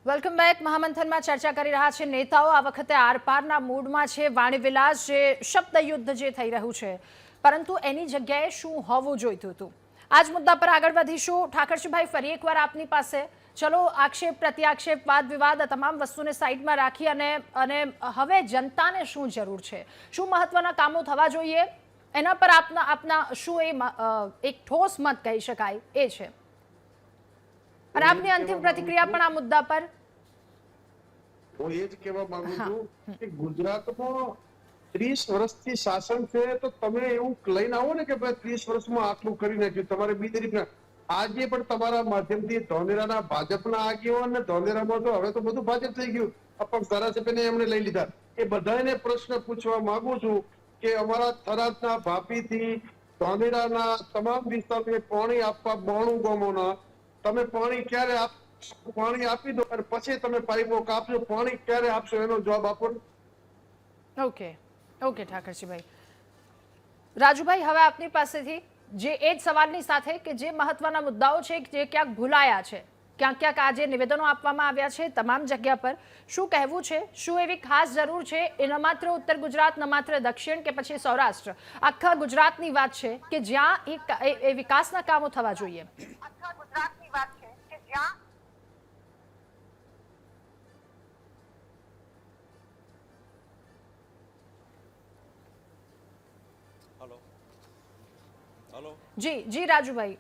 Welcome back. મહામંથનમાં ચર્ચા કરી રહ્યા છે નેતાઓ. આ વખતે આરપારના મૂડમાં છે. વાણીવિલાસ, જે શબ્દ યુદ્ધ જે થઈ રહ્યું છે, પરંતુ એની જગ્યાએ શું હોવું જોઈતું હતું, આ જ મુદ્દા પર આગળ વધીશું. ઠાકરજીભાઈ, ફરી એકવાર આપની પાસે. ચલો, આક્ષેપ પ્રત્યાક્ષેપ, વાદ વિવાદ, આ તમામ વસ્તુને સાઈડમાં રાખી અને હવે જનતાને શું જરૂર છે, શું મહત્વના કામો થવા જોઈએ, એના પર આપના શું એક ઠોસ મત કહી શકાય એ છે, અને આપની અંતિમ પ્રતિક્રિયા પણ આ મુદ્દા પર. હું એ જ કહેવા માંગુ છું કે ગુજરાતમાં 30 વર્ષથી શાસન છે, તો તમે એવું લઈને આવો ને કે ભાઈ 30 વર્ષમાં આટલું કરી નાખ્યું. તમારે બીજી આજે પણ તમારા માધ્યમથી ધોલેરાના ભાજપના આગેવાન ને ધોલેરામાં તો હવે તો બધું ભાજપ થઈ ગયું, પણ ધારાસભ્યને એમણે લઈ લીધા. એ બધાને પ્રશ્ન પૂછવા માંગુ છું કે અમારા થરાદના ભાપીથી ધોલેરાના તમામ વિસ્તારને પાણી આપવા 92 ગામોના તમે પાણી ક્યારે પાણી આપી દો અને પછી તમે પાઇપો કાપજો, પાણી ક્યારે આપશો એનો જવાબ આપો. ઓકે ઠાકરજીભાઈ. રાજુભાઈ, હવે આપની પાસેથી જે એ જ સવાલની સાથે કે જે મહત્વના મુદ્દાઓ છે જે ક્યાંક ભૂલાયા છે, ક્યાંક આ જે નિવેદનો આપવામાં આવ્યા છે તમામ જગ્યા પર, શું કહેવું છે, શું એવી ખાસ જરૂર છે? એ ન માત્ર ઉત્તર ગુજરાત, ન માત્ર દક્ષિણ કે પછી સૌરાષ્ટ્ર, આખા ગુજરાતની વાત છે કે જ્યાં એ વિકાસના કામો થવા જોઈએ. આખા ગુજરાતની વાત છે કે જ્યાં જી રાજુભાઈ.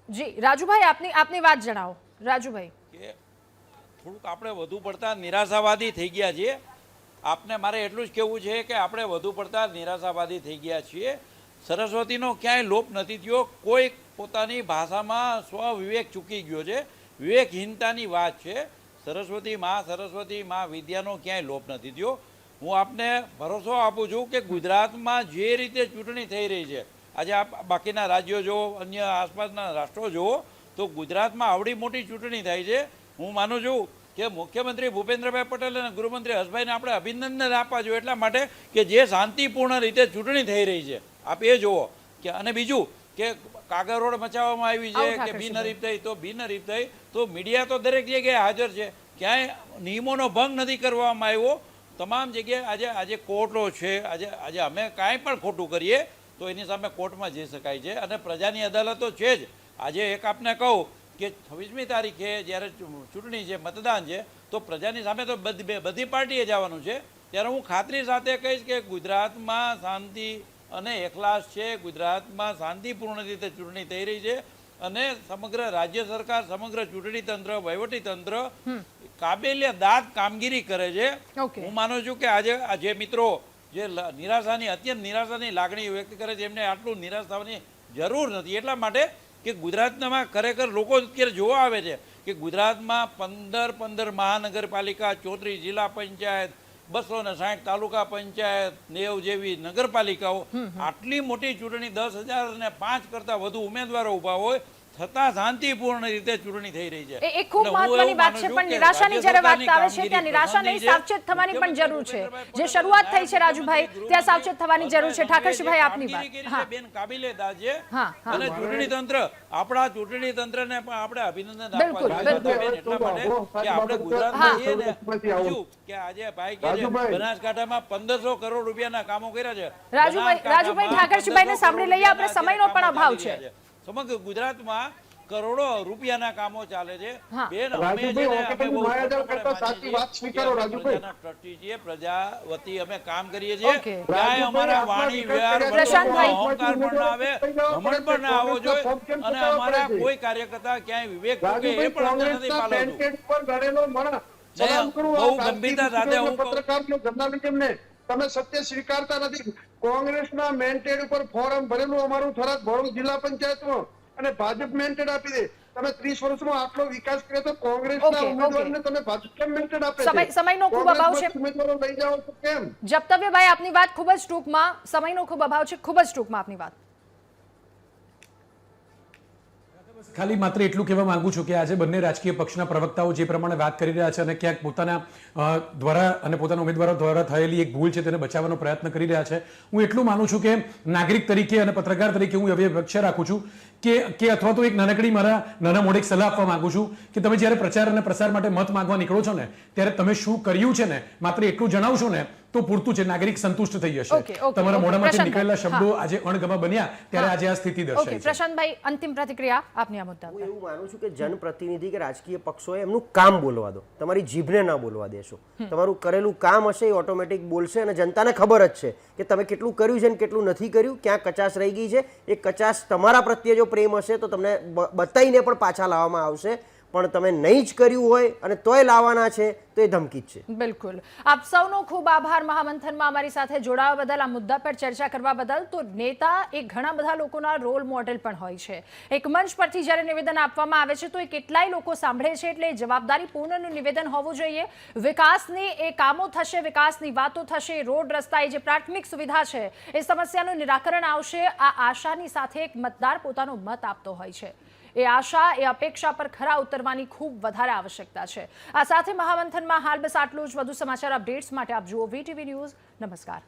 જી રાજુભાઈ, આપની વાત જણાવો. રાજુભાઈ, કે થોડુંક આપણે વધુ પડતા નિરાશાવાદી થઈ ગયા છીએ. આપને મારે એટલું જ કહેવું છે કે આપણે વધુ પડતા નિરાશાવાદી થઈ ગયા છીએ. સરસ્વતીનો ક્યાંય લોપ નથી થયો. કોઈ પોતાની ભાષામાં સ્વવિવેક ચૂકી ગયો છે. વિવેકહીનતાની વાત છે. સરસ્વતી માં વિદ્યાનો ક્યાંય લોપ નથી થયો. હું આપને ભરોસો આપું છું કે ગુજરાતમાં જે રીતે ચૂંટણી થઈ રહી છે, આજે આપ બાકીના રાજ્યો જુઓ, અન્ય આસપાસના રાષ્ટ્રો જુઓ, તો ગુજરાતમાં આવડી મોટી ચૂંટણી થાય છે. હું માનું છું કે મુખ્યમંત્રી ભૂપેન્દ્રભાઈ પટેલ અને ગૃહમંત્રી હર્ષભાઈને આપણે અભિનંદન આપવા જોઈએ, એટલા માટે કે જે શાંતિપૂર્ણ રીતે ચૂંટણી થઈ રહી છે આપ એ જુઓ. કે અને બીજું કે કાગરોડ મચાવવામાં આવી છે કે બિનહરીફ થઈ તો મીડિયા તો દરેક જગ્યાએ હાજર છે. ક્યાંય નિયમોનો ભંગ નથી કરવામાં આવ્યો. તમામ જગ્યાએ આજે કોર્ટો છે. આજે અમે કાંઈ પણ ખોટું કરીએ તો એની સામે કોર્ટમાં જઈ શકાય છે અને પ્રજાની અદાલતો છે જ. આજે એક આપને કહું કે 26મી તારીખે જ્યારે ચૂંટણી છે, મતદાન છે, તો પ્રજાની સામે તો બધી પાર્ટીએ જવાનું છે. ત્યારે હું ખાતરી સાથે કહીશ કે ગુજરાતમાં શાંતિ અને એકલાસ છે. ગુજરાતમાં શાંતિપૂર્ણ રીતે ચૂંટણી થઈ રહી છે અને સમગ્ર રાજ્ય સરકાર, સમગ્ર ચૂંટણી તંત્ર, વહીવટી તંત્ર કાબેલિયા દાદ કામગીરી કરે છે. હું માનું છું કે આજે આ જે મિત્રો જે અત્યંત નિરાશાની લાગણી વ્યક્ત કરે છે, એમને આટલું નિરાશ થવાની જરૂર નથી. એટલા માટે કે ગુજરાતમાં ખરેખર લોકો અત્યારે જોવા આવે છે કે ગુજરાતમાં 15 મહાનગરપાલિકા, 34 જિલ્લા પંચાયત, 260 તાલુકા પંચાયત, 90 જેવી નગરપાલિકાઓ, આટલી મોટી ચૂંટણી 10,005 કરતા વધુ ઉમેદવારો ઊભા હોય છતાં શાંતિપૂર્ણ રીતે ચૂંટણી થઈ રહી છે. એ ખૂબ મહત્વની વાત છે, પણ નિરાશાની જ્યારે વાત આવે છે ત્યાં નિરાશા નહીં, સાવચેત થવાની પણ જરૂર છે. જે શરૂઆત થઈ છે રાજુભાઈ, ત્યાં સાવચેત થવાની જરૂર છે. ઠાકરસિંહભાઈ, આપની વાત. હા બેન, કાબિલેદાદ છે. હા, હા. અને ચૂંટણી તંત્ર, આપણા ચૂંટણી તંત્રને પણ આપણે અભિનંદન આપવા બિલકુલ, જોઈએ. બિલકુલ. બેન, એટલા માટે કે આપણે ગુજરાતમાં છીએ ને, બીજું કે આજે ભાઈ કે છે બનાસકાંઠામાં 1500 કરોડ રૂપિયાના કામો કર્યા છે. રાજુભાઈ ઠાકરસિંહભાઈને સાંભળી લઈએ, આપણે સમયનો પણ અભાવ છે. સમગ્ર ગુજરાતમાં કરોડો રૂપિયાના કામો ચાલે છે. હા. બેન, ટ્રસ્ટી છીએ, પ્રજા વતી અમે કામ કરીએ છીએ. ક્યાંય અમારા વાણી વ્યવહાર અહંકાર પણ ના આવે, ઘમંડ પણ ના આવવો જોઈએ, અને અમારા કોઈ કાર્યકર્તા ક્યાંય વિવેક ચૂકે એ પણ અમને નથી પાલવતું. બહુ ગંભીરતા સાથે હું જર્નાલિઝમને તમે સત્ય સ્વીકારતા નથી. કોંગ્રેસના મેન્ટેડ ઉપર ફોરમ ભરેલું અમારું થરાદ ભરૂચ જિલ્લા પંચાયતમાં, અને ભાજપ મેન્ટેડ આપી દે. તમે 30 વર્ષમાં આટલો વિકાસ કર્યો તો કોંગ્રેસના ઉમેદવારને તમે ભાજપ કેમ મેન્ટેડ આપે છે? સમયનો ખૂબ અભાવ છે. ઉમેદવારો લઈ જાઓ તો કેમ? જપ્તવ્યભાઈ, આપની વાત ખૂબ જ ટૂંકમાં, સમયનો ખૂબ અભાવ છે, ખૂબ જ ટૂંકમાં આપની વાત. ખાલી માત્ર એટલું કહેવા માંગુ છું કે આજે બંને રાજકીય પક્ષના પ્રવક્તાઓ જે પ્રમાણે વાત કરી રહ્યા છે અને ક્યાંક પોતાના દ્વારા અને પોતાના ઉમેદવારો દ્વારા થયેલી એક ભૂલ છે તેને બચાવવાનો પ્રયત્ન કરી રહ્યા છે. હું એટલું માનું છું કે નાગરિક તરીકે અને પત્રકાર તરીકે હું એવી અપેક્ષા રાખું છું કે અથવા તો એક નાનકડી મારા નાના મોઢે એક સલાહ આપવા માંગુ છું કે તમે જ્યારે પ્રચાર અને પ્રસાર માટે મત માંગવા નીકળો છો ને, ત્યારે તમે શું કર્યું છે ને માત્ર એટલું જણાવશો ને તો પૂરતું છે. નાગરિક સંતુષ્ટ થઈ જશે. તમારા મોઢામાંથી નીકળેલા શબ્દો આજે અણગમા બન્યા ત્યારે આજે આ સ્થિતિ દર્શાવી છે. પ્રશાંતભાઈ, અંતિમ પ્રતિક્રિયા આપની આ મુદ્દા પર. હું એવું માનું છું કે જનપ્રતિનિધિ કે રાજકીય પક્ષોએ એમનું કામ બોલવા દો, તમારી જીભને ના બોલવા દેશો. તમારું કરેલું કામ હશે એ ઓટોમેટિક બોલશે, અને જનતાને ખબર જ છે કે તમે કેટલું કર્યું છે અને કેટલું નથી કર્યું, ક્યાં કચાશ રહી ગઈ છે. એ કચાશ તમારા પ્રત્યે જો પ્રેમ હશે તો તમને બતાવીને પણ પાછા લાવવામાં આવશે, પણ તમે નહીં જ કર્યું હોય અને તોય લાવવાના છે તો એ ધમકી જ છે. બિલકુલ. આપ સૌનો ખૂબ આભાર મહામંથનમાં અમારી સાથે જોડાવા બદલ, આ મુદ્દા પર ચર્ચા કરવા બદલ. તો નેતા એ ઘણા બધા લોકોના રોલ મોડેલ પણ હોય છે. એક મંચ પરથી જ્યારે નિવેદન આપવામાં આવે છે તો એ કેટલાય લોકો સાંભળે છે, એટલે જવાબદારીપૂર્ણનું નિવેદન હોવું જોઈએ. વિકાસની એ કામો થશે, વિકાસની વાતો થશે, રોડ રસ્તા, એ જે પ્રાથમિક સુવિધા છે એ સમસ્યાનું નિરાકરણ આવશે. આ આશાની સાથે એક મતદાર પોતાનો મત આપતો હોય છે. એ આશા, એ અપેક્ષા પર ખરા ઉતરવાની ખૂબ વધારે આવશ્યકતા છે. આ સાથે મહામંથનમાં હાલ બસ આટલું જ. વધુ સમાચાર અપડેટ્સ માટે આપ જુઓ VTV ન્યૂઝ. નમસ્કાર.